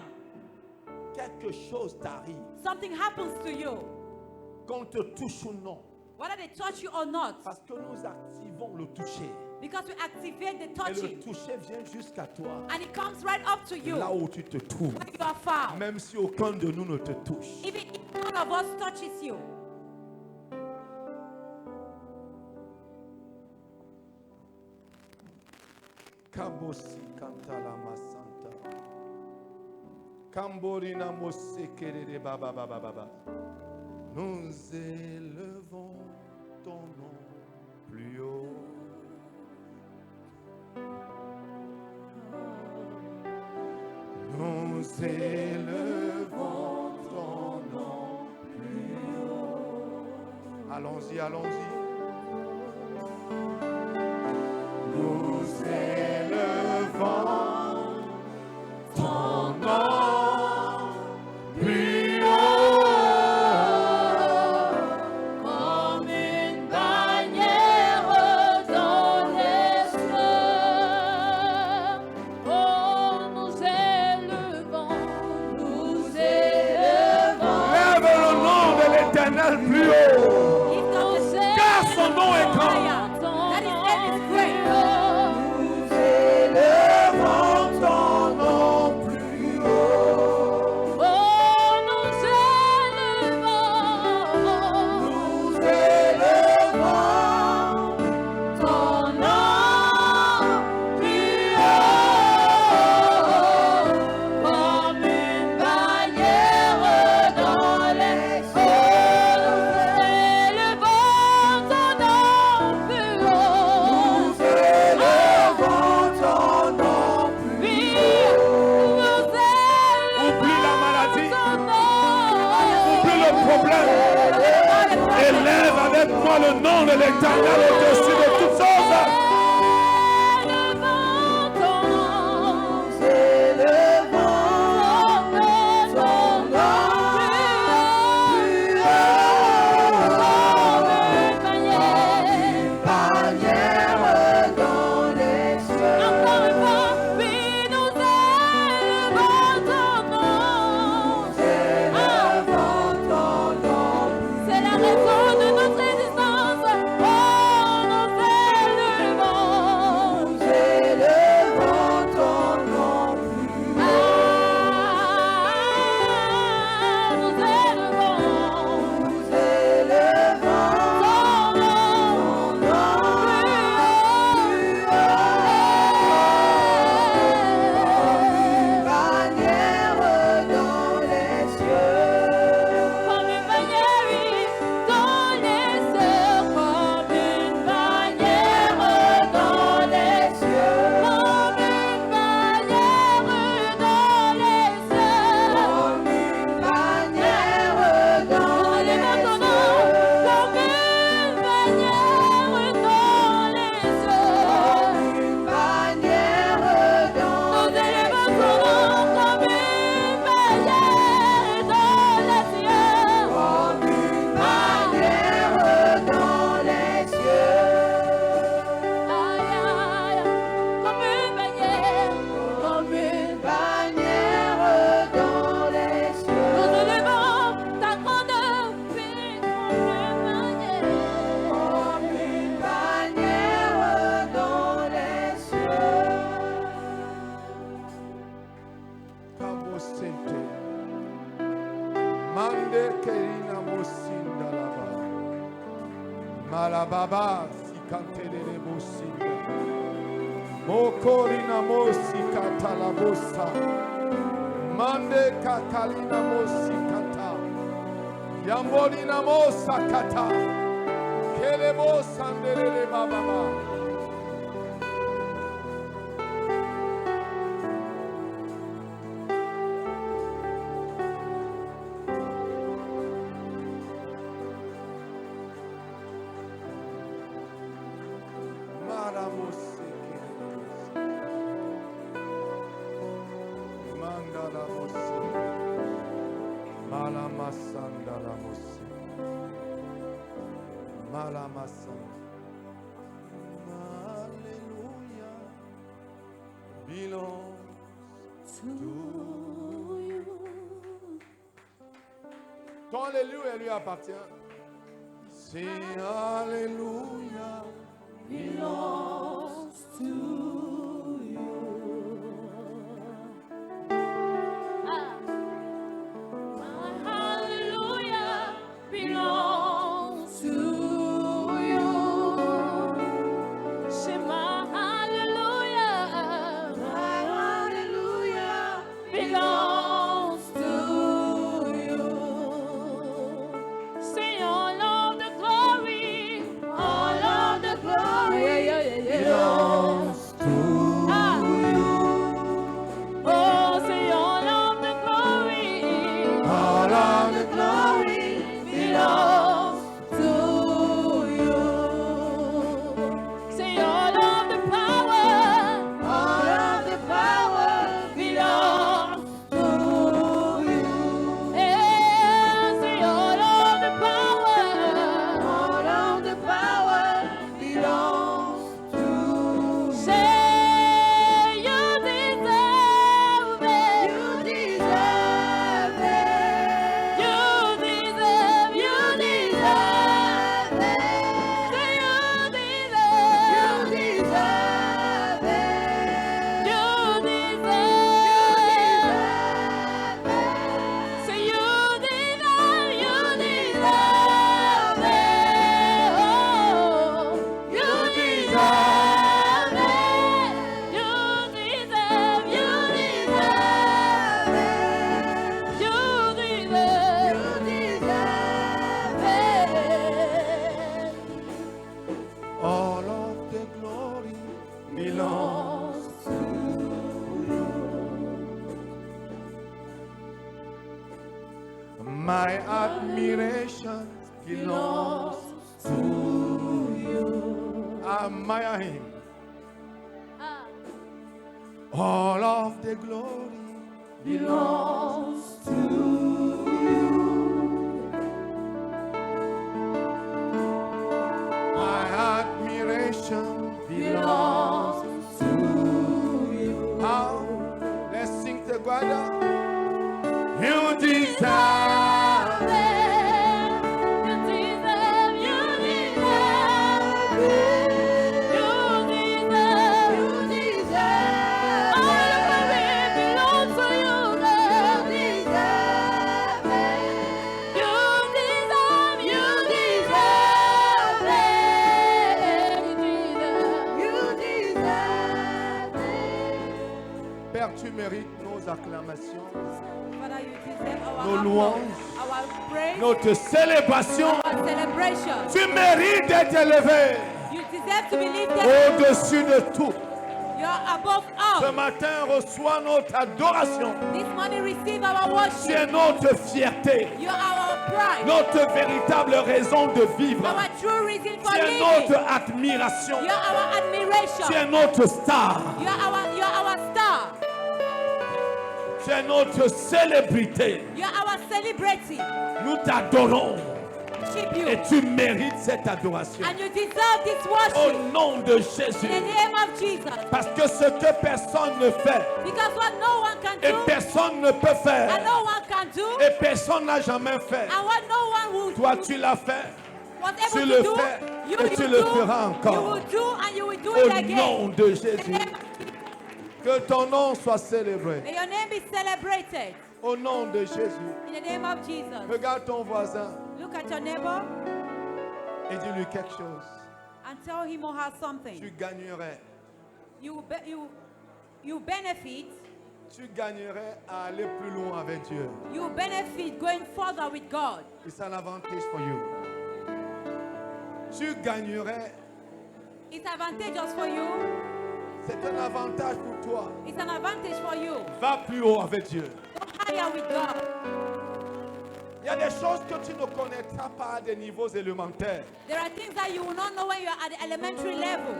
quelque chose t'arrive, something happens to you. qu'on te touche ou non. Whether they touch you or not, Parce que nous activons le toucher. because we activate the Et le touching. toucher vient jusqu'à toi, And it comes right up to you là où tu te trouves. when you are found. Même si aucun de nous ne te touche. Even if none of us touches you. Kabosi kantala masanta. Kamborina mosekerere baba baba baba. Nous élevons ton nom plus haut. Nous élevons ton nom plus haut. Allons-y, allons-y. Nous élevons ton nom plus haut, Comme une bannière dans les cieux. Oh, nous élevons. Lève le nom de l'Éternel plus haut. Lift up the Car son nom est grand. higher. That his name is great. Nous élevons ton nom plus haut. Oh, nous élevons. Nous élevons ton nom plus haut, comme une bannière dans les cieux. Nous élevons ton nom plus haut. Nous élevons ton nom plus haut. Oublie la maladie, Ton nom. oublie le problème. Élève avec moi le nom de l'Éternel au-dessus de toutes choses. Élevons ton nom. Nous élevons ton nom plus haut, bannière dans les cieux. Encore une fois, oui, nous élevons ton nom. Élevons ton nom C'est la raison de notre existence. Oh, nous élevons. Nous élevons ton nom plus haut. Nous élevons. Nous élevons Ton nom. ton nom bannière dans les cieux. Comme une bannière dans les cieux, comme une bannière dans les cieux, comme une bannière dans les cieux. Comme une bannière dans Nous les élevons ton nom, cieux. comme une bannière dans les cieux. Une bannière dans Nous les élevons ton nom, cieux. comme une bannière dans les cieux. Comme une bannière dans les cieux. Aïe, aïe, comme une bannière. Comme une bannière dans les cieux. Nous élevons ta grandeur, puis comme une bannière. Comme une bannière dans les cieux. Kabosente. Mande kerina mosinda laba. Malababa sikantelele mosinda. Mokorina mosikata labosa. Mande kakalina mosikata. Yambolina mosakata. Kelebo sandelele bababa. Alléluia belongs to you. Ton Alléluia lui appartient. C'est Alléluia Belongs to you. My hallelujah belongs to you. Say my hallelujah. My hallelujah belongs to you. Say all of the glory, all of the glory belongs to you. admiration belongs to you. I admire him. All of the glory belongs to you. My admiration belongs to you. How? Let's sing together. You deserve it. You deserve, you deserve it. You deserve, all the glory belongs to you, Lord. You deserve it. You deserve it. You deserve it. Père, tu mérites nos acclamations, Father, you deserve our nos applause, louanges, our praise, notre célébration. our celebration. Tu mérites d'être élevé You deserve to be lifted. au-dessus de tout. You are above Ce all. matin, reçois notre adoration. This morning, receive our Tu es worship. notre fierté, You are our pride, notre véritable raison de vivre. our true reason for Tu es living. notre admiration. You are our admiration. Tu es notre star. You are our star. Tu es notre célébrité. You are our celebrity. Nous t'adorons Worship you. et tu mérites cette adoration. And you deserve this Au worship nom de in the Jésus. name of Jesus. Parce que ce que personne ne fait Because what no one can et do personne ne peut and faire no one can do et personne n'a jamais fait. and what no one will Toi, tu l'as fait. was tu able le to do, fais you et will tu do, le feras encore. you will do and you will do Au it nom again. de In the Jésus. name of- Que ton nom soit célébré. May your name be celebrated Au nom de Jésus. in the name of Jesus. Regarde ton voisin Look at your neighbor et dis-lui quelque chose. and tell him or her Tu something. gagnerais. You benefit. Tu gagnerais à aller plus loin avec Dieu. You benefit going further with God. It's an advantage for you. Tu gagnerais. It's advantageous for you. C'est un avantage pour toi. It's an advantage for you. Va plus haut avec Dieu. Go higher with God. Il y a des choses que tu ne connaîtras pas à des niveaux élémentaires, There are things that you will not know when you are at the elementary level.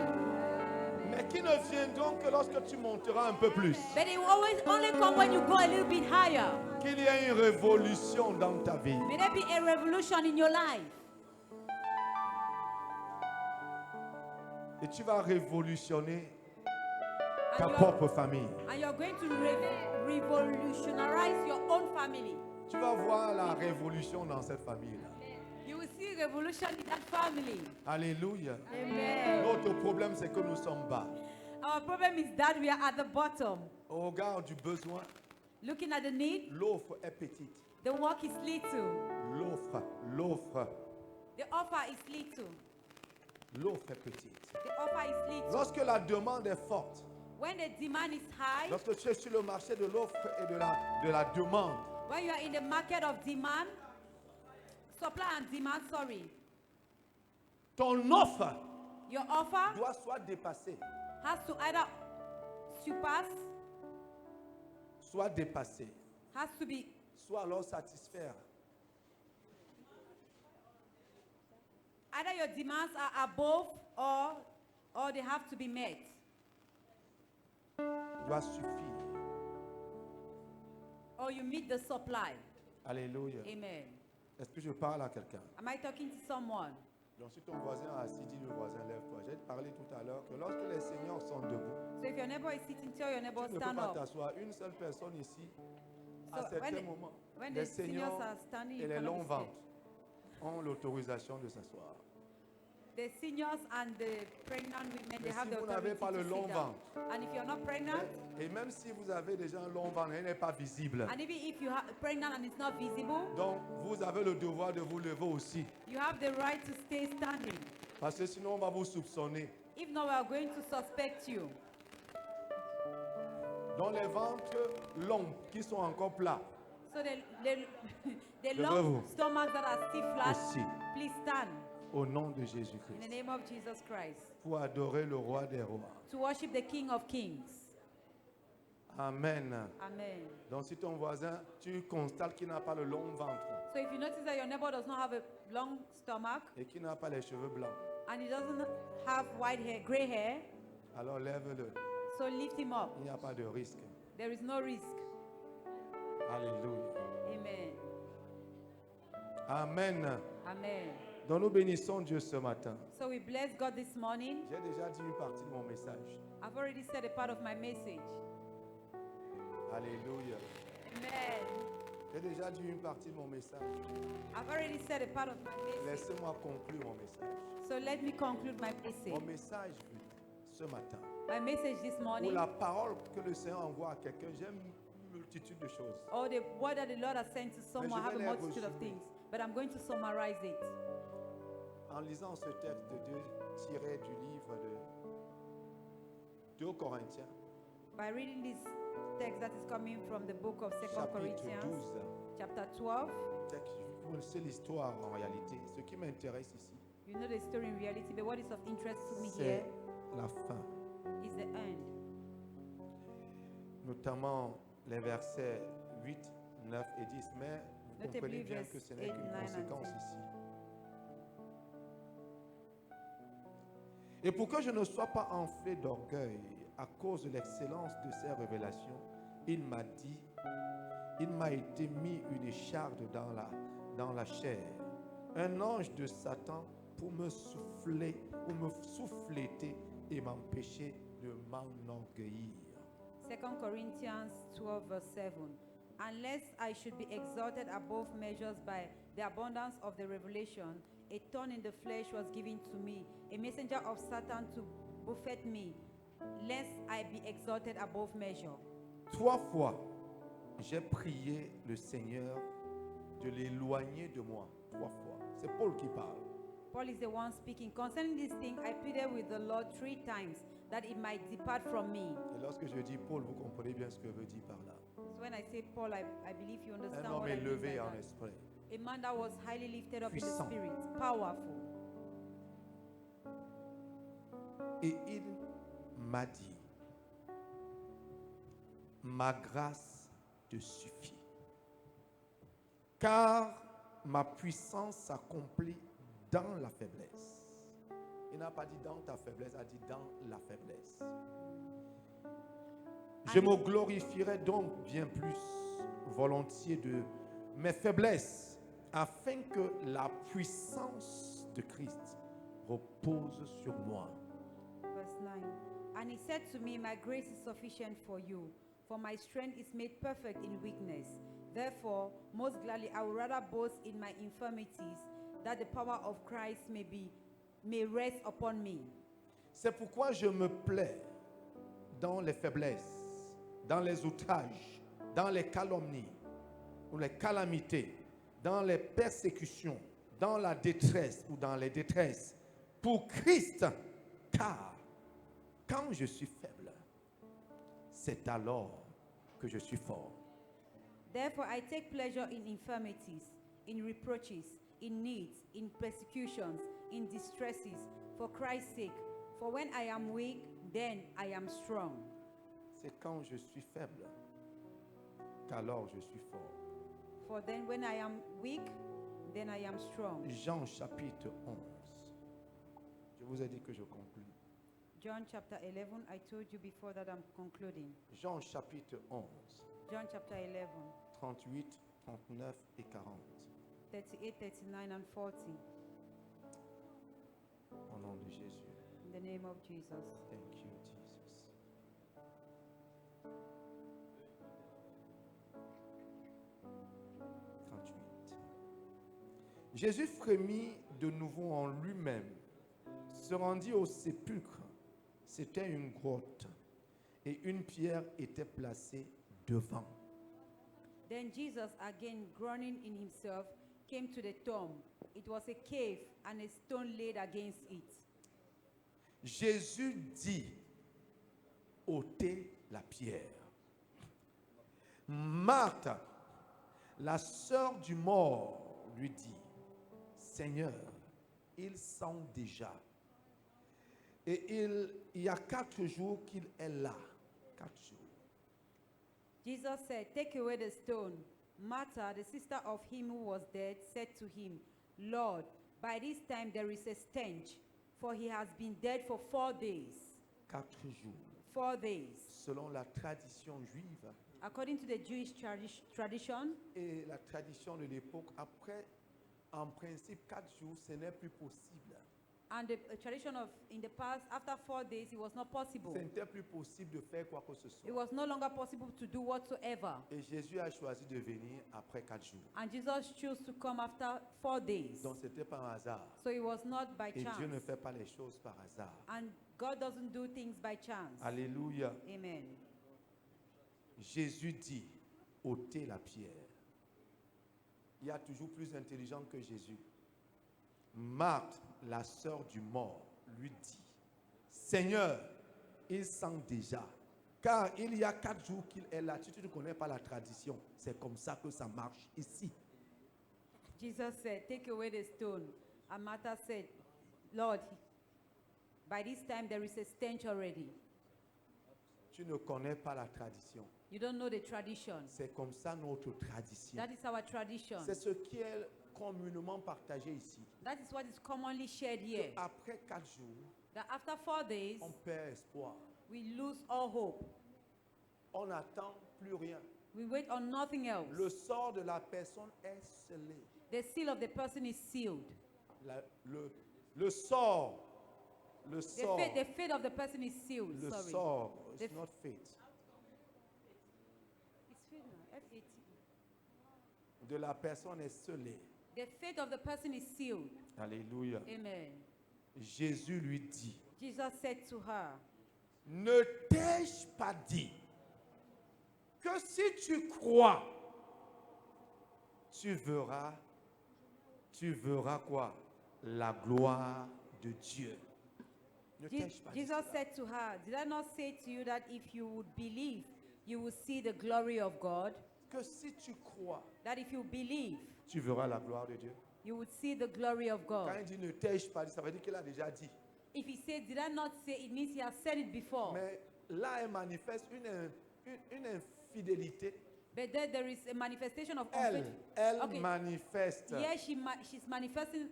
mais qui ne viendront que lorsque tu monteras un peu plus. But it will always only come when you go a little bit higher. Qu'il y ait une révolution dans ta vie. May there be a revolution in your life. Et tu vas révolutionner And ta you are- propre famille. And you're going to revolutionize your own family. Tu vas voir la révolution dans cette famille-là. You will see revolution in that family. Alléluia. Amen. Notre problème, c'est que nous sommes bas. Our problem is that we are at the bottom. Au regard du besoin, Looking at the need, l'offre est petite. the work is little. L'offre The offer is little. est petite. The offer is little. Lorsque la demande est forte, When the demand is high, lorsque tu es sur le marché de l'offre et de la demande, when you are in the market of demand, supply and demand, sorry, ton offre your offer doit soit dépassée, has to either surpass, soit dépassée, has to be, soit alors satisfaire. either your demands are above or they have to be met. Doit suffire. Or you meet the supply. Alléluia. Amen. Est-ce que je parle à quelqu'un? Am I talking to someone? Donc si ton voisin est assis, dis le voisin, lève-toi. J'ai parlé tout à l'heure que lorsque les seigneurs sont debout, So if your neighbor is sitting, tell your neighbor tu ne peux stand pas up. t'asseoir. Une seule personne ici, à So certains moments, when les the seniors seigneurs are standing, et you les cannot longs be ventres ont l'autorisation de s'asseoir. The seniors and the pregnant women, they Mais have si the vous n'avez authority pas le to long sit down. ventre, And if you're not pregnant, et même si vous avez déjà un long ventre, il n'est pas visible. and even if you are pregnant and it's not visible, Donc vous avez le devoir de vous lever aussi. you have the right to stay standing. Parce que sinon on va vous soupçonner. If not, we are going to suspect you. Dans les ventres longs qui sont encore plats, So the Levez-vous. long stomachs that are still flat, aussi, please stand au nom de in the Jésus-Christ, name of Jesus Christ pour adorer le roi des rois. to worship the King of Kings. Amen. Amen. Donc si ton voisin, tu constates qu'il n'a pas le long ventre, So So if you notice that your neighbor does not have a long stomach et qui n'a pas les cheveux blancs, and he doesn't have white hair, gray hair, alors lève-le. so lift him up. Il n'y a pas de risque. There is no risk. Alléluia. Amen. Amen. Amen. Donc nous bénissons Dieu ce matin. So we bless God this morning. J'ai déjà dit une partie de mon message. I've already said a part of my message. Alléluia. Amen. J'ai déjà dit une partie de mon message. I've already said a part of my message. Laissez-moi conclure mon message. So let me conclude my Mon message. message ce matin. My message this Pour morning, la parole que le Seigneur envoie à quelqu'un, j'aime une multitude de choses. or the word that the Lord has sent to someone, I have a vais les multitude of résumer. things. But I'm going to summarize it. En lisant ce texte de Dieu tiré du livre de 2 Corinthiens, By reading this text that is coming from the book of 2 chapitre Corinthians, 12, chapter 12. texte, vous connaissez l'histoire en réalité. Ce qui m'intéresse ici, You know the story in reality, but what is of interest to me c'est here la fin. is the end. Notamment les versets 8, 9 et 10. Mais vous Notably comprenez bien verse que ce n'est 8, qu'une 9 and conséquence 10. ici. Et pour que je ne sois pas enflé d'orgueil à cause de l'excellence de ces révélations, il m'a été mis une écharde dans la chair, un ange de Satan pour me souffleter et m'empêcher de m'enorgueillir. 2 Corinthians 12, verse 7. Unless I should be exalted above measures by the abundance of the revelation, a thorn in the flesh was given to me, a messenger of Satan to buffet me, lest I be exalted above measure. 3 fois, j'ai prié le Seigneur de l'éloigner de moi. 3 fois. C'est Paul qui parle. Paul is the one speaking. Concerning this thing, I pleaded with the Lord 3 times that it might depart from me. Et lorsque je dis Paul, vous comprenez bien ce que veut dire par là. So when I say Paul, I believe you Un understand homme what I mean by élevé en that. esprit. A man that was highly lifted up in the Puissant. spirit, powerful. Et il m'a dit, ma grâce te suffit, car ma puissance s'accomplit dans la faiblesse. Il n'a pas dit dans ta faiblesse, il a dit dans la faiblesse. Je me glorifierai donc bien plus volontiers de mes faiblesses, afin que la puissance de Christ repose sur moi. Verse 9. And he said to me, my grace is sufficient for you, for my strength is made perfect in weakness. Therefore, most gladly I would rather boast in my infirmities, that the power of Christ may rest upon me. C'est pourquoi je me plais dans les faiblesses, dans les outrages, dans les calomnies ou les calamités, dans les persécutions, dans la détresse ou dans les détresses, pour Christ, car quand je suis faible, c'est alors que je suis fort. Therefore, I take pleasure in infirmities, in reproaches, in needs, in persecutions, in distresses, for Christ's sake. For when I am weak, then I am strong. C'est quand je suis faible qu'alors je suis fort. For then when I am weak, then I am strong. Jean chapitre 11. Je vous ai dit que je conclue. John chapter 11, I told you before that I'm concluding. Jean chapitre 11, John chapter 11, 38, 39 et 40. 38, 39, and 40. Au nom de Jésus. In the name of Jesus. Thank you, Jesus. Jésus frémit de nouveau en lui-même, se rendit au sépulcre. C'était une grotte et une pierre était placée devant. Then Jesus, again groaning in himself, came to the tomb. It was a cave, and a stone laid against it. Jésus dit, ôtez la pierre. Marthe, la sœur du mort, lui dit, Seigneur, il sent déjà. Et il y a 4 jours qu'il est là. 4 jours. Jesus said, take away the stone, Martha, the sister of him who was dead, said to him, Lord, by this time there is a stench, for he has been dead for 4 days. 4 jours. 4 days. Selon la tradition juive According to the Jewish tradition et la tradition de l'époque, après, en principe, 4 jours, ce n'est plus possible. and the tradition of in the past, after 4 days, it was not possible. Ce n'était plus possible de faire quoi que ce It soit. was no longer possible to do whatsoever. Et Jésus a choisi de venir après 4 jours. And Jesus chose to come after 4 days. Donc c'était pas un hasard. So it was not by Et chance. Dieu ne fait pas les choses par hasard. And God doesn't do things by chance. Alléluia. Amen. Jésus dit, ôtez la pierre. Il y a toujours plus intelligent que Jésus. Marthe, la sœur du mort, lui dit, Seigneur, il sent déjà, car il y a 4 jours qu'il est là. Si tu ne connais pas la tradition, c'est comme ça que ça marche ici. Jesus said, take away the stone. And Martha said, Lord, by this time there is a stench already. Tu ne connais pas la tradition. You don't know the tradition. C'est comme ça notre tradition. That is our tradition. C'est ce qui est communément partagé ici. That is what is commonly shared here. Après 4 jours, That after 4 days, on perd espoir. we lose all hope. On n'attend plus rien. We wait on nothing else. Le sort de la personne est scellé. The seal of the person is sealed. Le sort, The fate of the person is sealed. le Sorry. sort, The it's not fate. It's fate now, F-A-T. De la personne est scellé. The fate of the person is sealed. Alléluia. Amen. Jésus lui dit, Jesus said to her, ne t'ai-je pas dit que si tu crois, tu verras quoi? La gloire de Dieu. Ne t'ai-je pas dit Jesus cela? said to her, did I not say to you that if you would believe, you will see the glory of God? Que si tu crois, That if you believe, tu verras la gloire de Dieu. you would see the glory of Quand God. il dit ne t'ai-je pas dit, ça veut dire qu'il a déjà dit. If he said, did I not say, it means he has said it before. Mais là, elle manifeste une infidélité. But then there is a manifestation of Elle unfaithfulness. Okay. manifeste. Here she's manifesting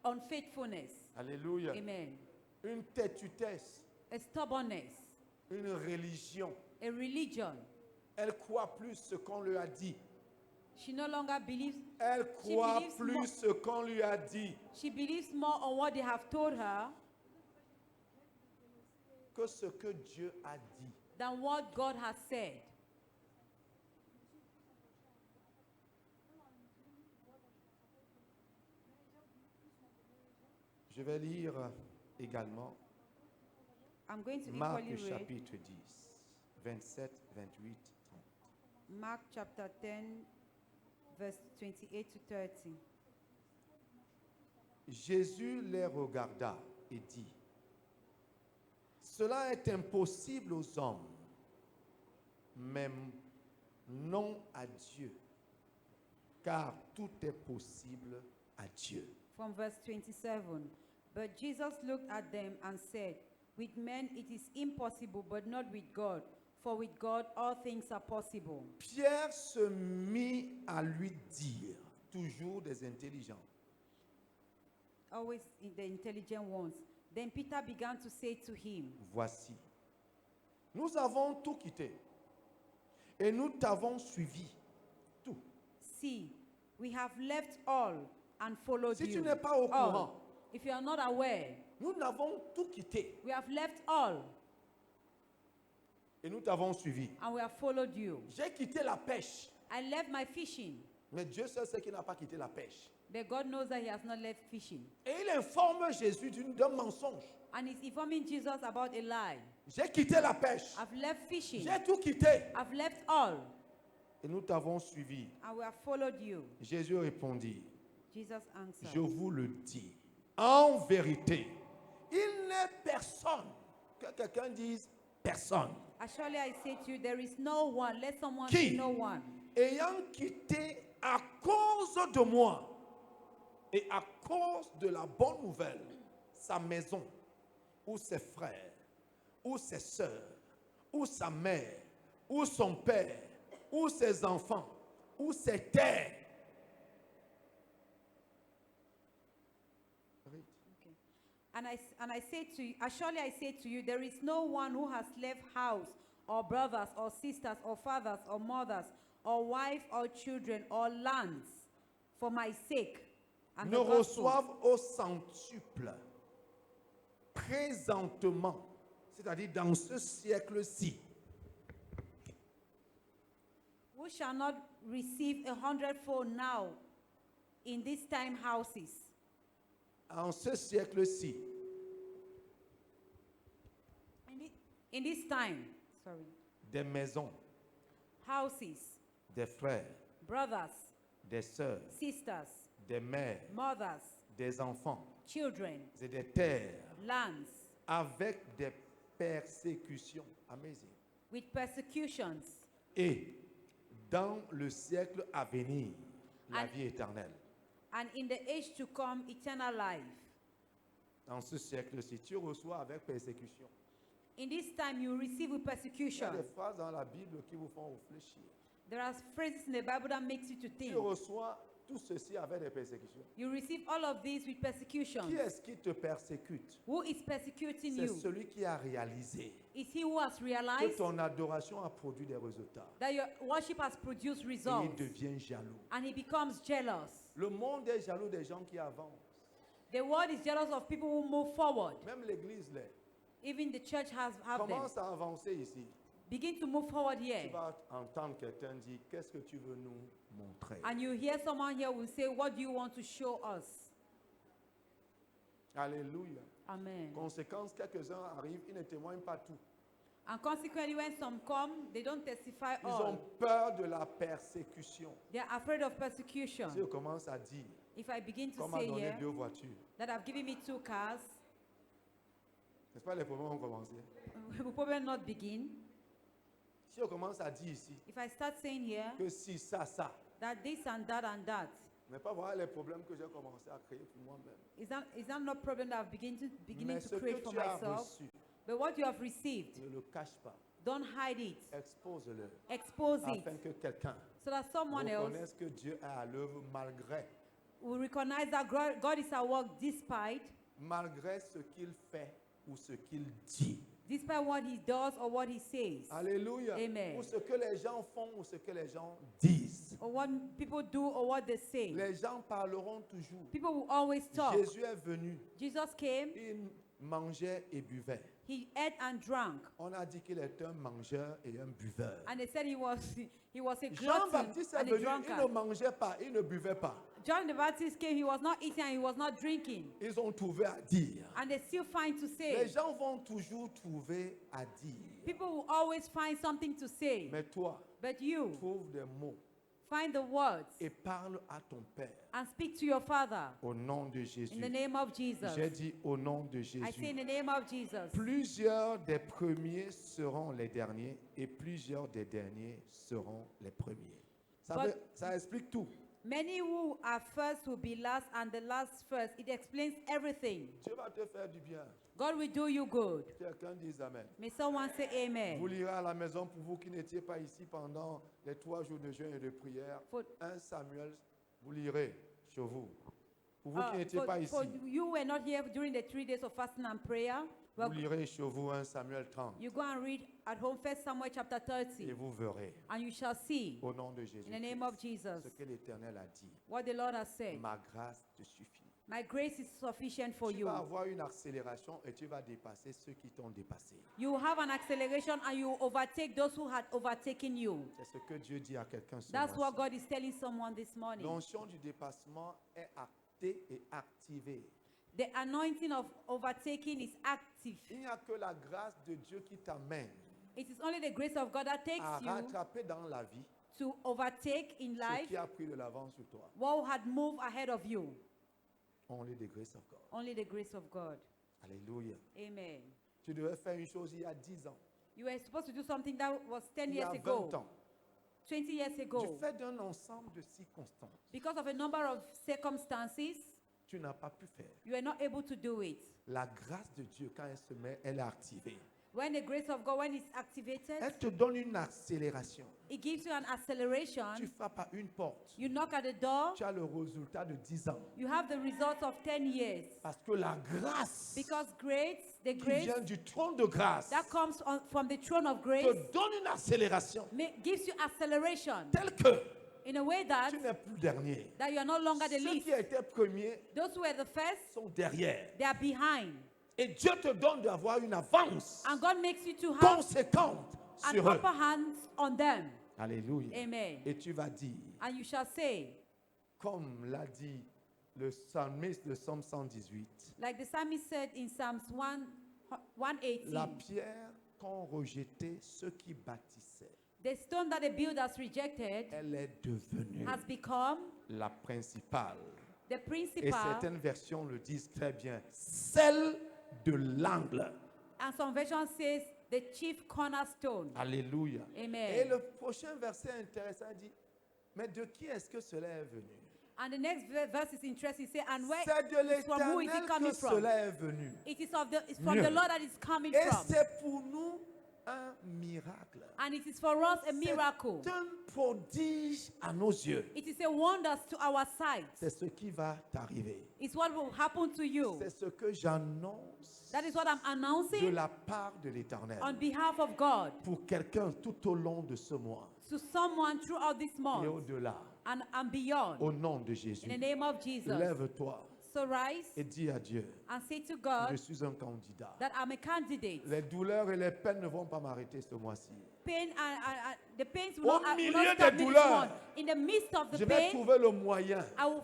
unfaithfulness. Alléluia. Amen. Une têtutesse, A stubbornness, une religion. a religion. Elle croit plus ce qu'on lui a dit. She no longer believes. Elle She croit believes plus more- ce qu'on lui a dit She believes more on what they have told her que ce que Dieu a dit. than what God has said. Je vais lire également I'm going to Marc equally read chapitre 10, 27, 28, 30. Mark chapter 10, verse 28 to 30. Jésus les regarda et dit, cela est impossible aux hommes, mais non à Dieu, car tout est possible à Dieu. From verse 27. But Jesus looked at them and said, with men it is impossible, but not with God. For with God all things are possible. Pierre se mit à lui dire, toujours des intelligents, Always in the intelligent ones. Then Peter began to say to him, voici, nous avons tout quitté et nous t'avons suivi. Tout. see, we have left all and followed Si you. tu n'es pas au All. courant, If you are not aware, nous n'avons tout quitté we have left all et nous t'avons suivi. and we have followed you. J'ai quitté la pêche, I left my fishing, mais Dieu seul sait qu'il n'a pas quitté la pêche. but God knows that he has not left fishing. Et il informe Jésus d'un mensonge. And he's informing Jesus about a lie. J'ai quitté la pêche, I've left fishing. j'ai tout quitté I've left all et nous t'avons suivi. and we have followed you. Jésus répondit, Jesus answered, je vous le dis, en vérité, il n'est personne, que quelqu'un dise personne, Surely I say to you, there is no one. Let someone Qui? say no one. ayant quitté à cause de moi et à cause de la bonne nouvelle, sa maison, ou ses frères, ou ses sœurs, ou sa mère, ou son père, ou ses enfants, ou ses terres. And I say to you, surely I say to you, there is no one who has left house, or brothers, or sisters, or fathers, or mothers, or wife, or children, or lands, for my sake, and Ne the gospel, reçoivent au centuple, présentement, c'est-à-dire dans ce siècle-ci, who shall not receive 100-fold now in these time houses, en ce siècle-ci, in this time, sorry, des maisons, houses, des frères, brothers, des sœurs, sisters, des mères, mothers, des enfants children, et des terres lands, avec des persécutions. Amazing. with persecutions, Et dans le siècle à venir, la And- vie éternelle. and in the age to come, eternal life. Dans ce siècle-ci, tu reçois avec persécution. In this time, you receive with Il y a persecution. des phrases dans la Bible qui vous font réfléchir. There are phrases in the Bible that makes you to think. Tu reçois tout ceci avec des persécutions. You receive all of these with persecution. Qui est-ce qui te persécute? Who is persecuting C'est you? celui qui a réalisé Is he who has que realized ton adoration a produit des résultats. that your worship has produced Et il results, devient jaloux. and he becomes jealous? Le monde est jaloux des gens qui avancent. The world is jealous of people who move forward. Même l'église l'est. Even the church have them. Commence à avancer ici. Begin to move forward Tu here. vas entendre quelqu'un dire, qu'est-ce que tu veux nous montrer? And you hear someone here will say, what do you want to show us? Alléluia. Amen. Conséquence, quelques-uns arrivent, ils ne témoignent pas tout. And consequently, when some come, they don't testify Ils ont all. peur de la persécution. They are afraid of persecution. Si je commence à dire, If I begin to comme a say donné here 2 voitures, that I've given me 2 cars, n'est-ce pas, les problèmes vont commencer. we will probably not begin. Si je commence à dire ici, If I start saying here que si, ça, that this and that, n'est pas voir les problèmes que j'ai commencé à créer pour moi-même. is that not problem that I've beginning Mais to ce create que for tu as myself? reçu, But what you have received, ne le cache pas. don't hide it. Expose-le. Expose it Afin que quelqu'un so that someone else reconnaisse que Dieu est à l'œuvre will recognize that God is at work malgré ce qu'il fait ou ce qu'il dit. despite what he does or what he says, Alléluia. Amen. Ou ce que les gens font ou ce que les gens disent. or what people do or what they say. Les gens parleront toujours. People will always talk. Jésus est venu, Jesus came, il mangeait et buvait. he ate and drank, On a dit qu'il est un mangeur et un buveur. and they said he was a glutton Jean-Baptiste est and a venu, il ne drunkard. mangeait pas, il ne buvait pas. John the Baptist came, he was not eating and he was not drinking. Ils ont trouvé à dire. And they still find to Les say. gens vont toujours trouver à dire. People will always find something to say. Mais toi, But you trouve des mots find the words et parle à ton Père and speak to your Father au nom de Jésus. in the name of Jesus. J'ai dit au nom de I say in Jésus. the name of Jesus. Plusieurs des premiers seront les derniers et plusieurs des derniers seront les premiers. Ça explique tout. Many who are first will be last and the last first. It explains everything. Dieu va te faire du bien. God will do you good. Quelqu'un dise Amen. May someone say Vous amen. lirez à la maison pour vous qui n'étiez pas ici pendant les 3 jours de jeûne et de prière. For- 1 Samuel, vous lirez chez vous. Pour vous qui Uh, n'étiez pas ici, for you who were not here during the 3 days of fasting and prayer, vous well, lirez chez vous 1 Samuel 30 you go and read at home 1 Samuel chapter et 30, vous verrez and you shall see au nom de Jésus in the name of Jesus ce que l'Éternel a dit. what the Lord has said. Ma grâce te suffit. My grace is sufficient for Tu you. vas avoir une accélération et tu vas dépasser ceux qui t'ont dépassé. You have an acceleration and you overtake those who had overtaken you. C'est ce que Dieu dit à quelqu'un ce That's what mois-ci. God is telling someone this morning. L'onction du dépassement est actée et activée. The anointing of overtaking is active. Il n'y a que la grâce de Dieu qui t'amène It is only the grace of God that takes à you rattraper dans la vie to overtake in ce life qui a pris de l'avance sur toi. what had moved ahead of you. Only the grace of God. Only the grace of God. Alléluia. Amen. Tu devais faire une chose il y a 10 ans, You were supposed to do something that was 10 il y a years 20 ago, ans. 20 years Du ago. fait d'un ensemble de circonstances, Because of a number of circumstances, tu n'as pas pu faire. you were not able to do it. La grâce de Dieu, quand elle se met, elle est activée. When the grace of God, when it's activated, elle te donne une accélération. it gives you an acceleration. Tu frappes à une porte. You knock at the door, Tu as le résultat de 10 ans. you have the result of 10 years. Parce que la grâce Because the qui grace vient du trône de grâce that comes from the throne of grace te donne une accélération gives you acceleration telle que in a way that, tu n'es plus dernier. that you are no longer the Ceux least. qui étaient premiers Those who were the first, sont derrière. they are behind. Et Dieu te donne d'avoir une avance And God makes you to have conséquente an sur eux. upper hand on them. Alléluia. Amen. Et tu vas dire, And you shall say, comme l'a dit le psalmiste, le psaume 118, like the psalmist said in Psalms 118, la pierre qu'ont rejeté ceux qui bâtissaient, the stone that the builders rejected elle est devenue has become la principale. the Et principal, certaines versions le disent très bien, celle de l'angle. and some version says the chief cornerstone. Alléluia. Amen. Et le prochain verset intéressant dit, mais de qui est-ce que cela est venu? And the next verse is interesting. Say, and where C'est de is from who is it l'Éternel coming que from? cela est venu. It's from Mieux. the Lord that is coming Et from. c'est pour nous un miracle. And it is for us a miracle. C'est un prodige à nos yeux. It is a wonder to our sight. C'est ce qui va t'arriver. It's what will happen to you. C'est ce que j'annonce That is what I'm de announcing la part de l'Éternel on behalf of God pour quelqu'un tout au long de ce mois to someone throughout this et month au-delà. and beyond. Au nom de Jésus, In the name of Jesus. lève-toi So rise et dis à Dieu, and say to je God suis un candidat. that I'm a candidate. Les douleurs et les peines ne vont pas m'arrêter ce mois-ci. Pain and the pains Au will not milieu stop des me this douleurs, month. In the midst of Je the vais pain, trouver le moyen I will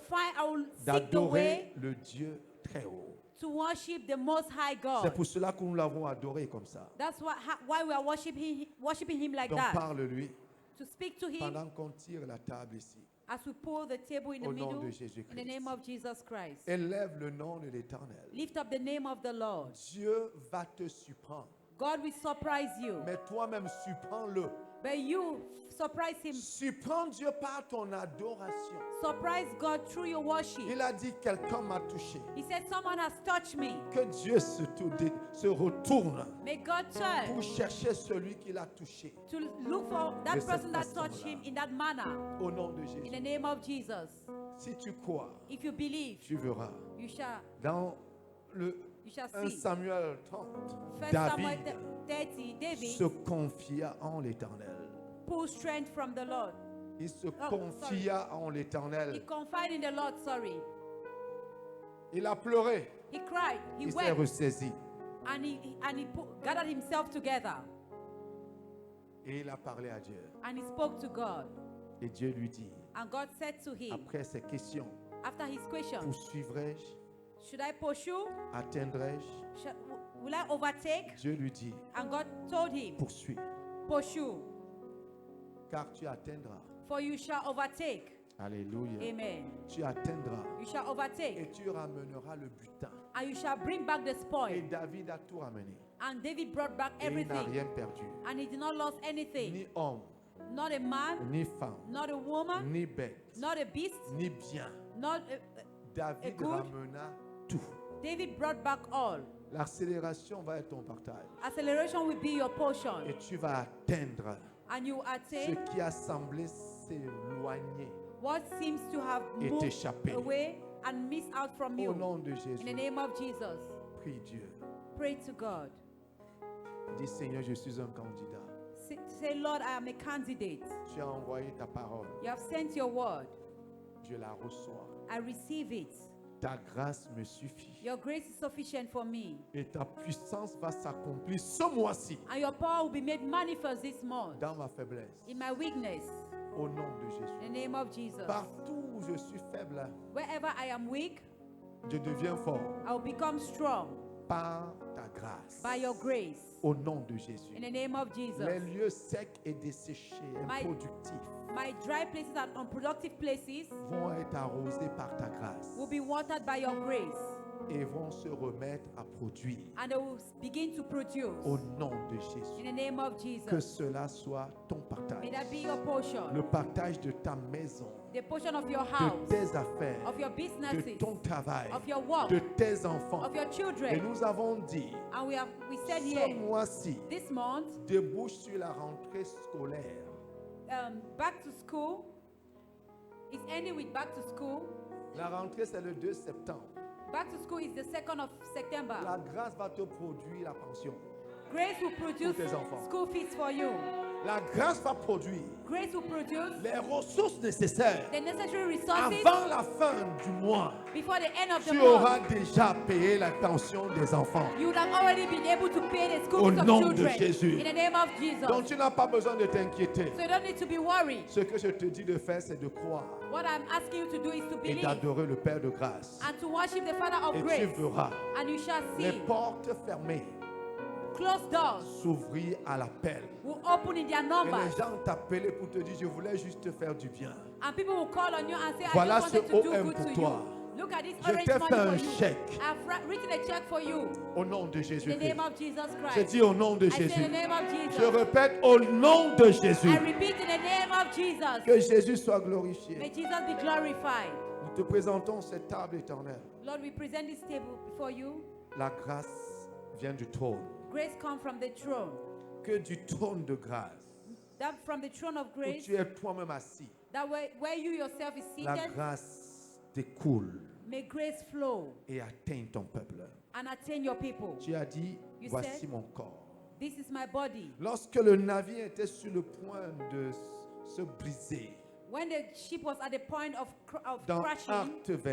seek the d'adorer way le Dieu très haut. to worship the Most High C'est God. pour cela que nous l'avons adoré comme ça. That's why we are worshiping Him like Donc that. parle-lui To speak to Him pendant qu'on tire la table ici. as we pull the table in the Au nom middle. de Jésus-Christ. In the name of Jesus Christ. Élève le nom de l'Éternel. Lift up the name of the Lord. Dieu va te surprendre. God will surprise you. Mais toi-même, surprends-le. But you surprise Him. Surprends Dieu par ton adoration. Surprise God through your worship. Il a dit, quelqu'un m'a touché. He said, someone has touched me. Que Dieu se retourne May God turn pour chercher celui qui l'a touché. to look for De that cette person that touched façon-là. Him in that manner. Au nom de In the Jésus. name of Jesus. Si tu crois, If you believe, tu verras. you shall Dans you shall 1 see. Samuel 30, 1 Samuel David 30, David se confia en l'Éternel. pulled strength from the Lord. Il se sorry. confia en He l'Éternel. confided in the Lord, sorry. Il a pleuré. He cried, he Il s'est wept, ressaisi. and he gathered himself together, Et il a parlé à Dieu. and he spoke to God. Et Dieu lui dit, And God said to him, après ces questions, after his question, poursuivrai-je? should I pursue? Atteindrai-je? Will I overtake? Dieu lui dit, And God told him, poursuis, pursue, car tu atteindras. for you shall overtake. Alléluia. Amen. Tu atteindras You shall overtake, et tu ramèneras le butin. and you shall bring back the Et spoil. David a tout ramené. And David brought back Et il n'a everything, rien perdu. and he did not lose anything. Ni homme, Not a man, ni femme, not a woman, ni bête, not a beast, ni bien. not David good. ramena tout. David brought back all. L'accélération va être ton partage. Acceleration will be your portion, Et tu vas atteindre and you ce attain qui a semblé s'éloigner what seems to have et moved t'échapper. away and missed out from Au you. nom de In the Jésus, name of Jesus, prie Dieu. pray to God. Dis Seigneur, je suis un candidat. Say, Lord, I am a candidate. Tu as envoyé ta parole. You have sent your word. Je la reçois. I receive it. Ta grâce me suffit. Your grace is sufficient for me. Et ta puissance va s'accomplir ce mois-ci And your power will be made manifest this month dans ma faiblesse. in my weakness. Au nom de In Jésus. the name of Jesus. Partout où je suis faible, Wherever I am weak, je deviens fort I will become strong par ta grâce. by your grace. Au nom de Jésus. In the name of Jesus. Les lieux secs et desséchés, My- improductifs, My dry places and unproductive places vont être arrosés par ta grâce. will be watered by your grace. et vont se remettre à produire and they will begin to produce. au nom de In Jésus. the name of Que Jesus. cela soit ton May partage. that be your portion. Le partage de ta maison, The portion of your de house, tes affaires, of your de businesses, ton travail, of your work, de tes enfants. of your Et children. nous avons dit, And we said ce here, mois-ci this month, débouche sur la rentrée scolaire. back to school is ending with back to school. La rentrée, c'est le 2 septembre. Back to school is the 2nd of September. La grâce va te produire la pension. Grace will produce Pour tes enfants. school fees for you. La grâce va produire Grace will produce les ressources nécessaires. the necessary resources Avant la fin du mois, before the end of the tu month. auras déjà payé la pension des enfants. You would have already been able to pay the school Au fees of nom de children. Jésus. In the name of Jesus. Donc tu n'as pas besoin de t'inquiéter. So you don't need to be worried. Ce que je te dis de faire, c'est de croire What I'm asking you to do is to et believe d'adorer le Père de grâce. and to worship the Father of Et tu grace. verras And you shall les see portes fermées closed doors s'ouvrir à l'appel. will open in their Et les numbers. gens t'appelaient pour te dire, je voulais juste te faire du bien. And people will call on you and say, Voilà I just wanted ce to do OM good pour to toi. you. Look at this Je orange t'ai money fait un for you. chèque I've written a check for you. au nom de In the Jésus-Christ. name of Jesus Je Christ. dis au nom de I say in the Jésus. name of Je Jesus. répète au nom de Jésus. I repeat in the name of Jesus. Que Jésus soit May glorifié. Jesus be glorified. Nous te présentons cette table éternelle. Lord, we present this table before you. La grâce vient du trône. Grace come from the throne. Que du trône de grâce, That from the throne of où grace, tu es toi-même assis, that where you yourself is la seated, grâce découle may grace flow et atteigne ton peuple. and attain your people. Tu as dit, You voici said- mon corps. This is my body. Lorsque le navire était sur le point de se briser, When the ship was at the point of dans crashing, Acte 20,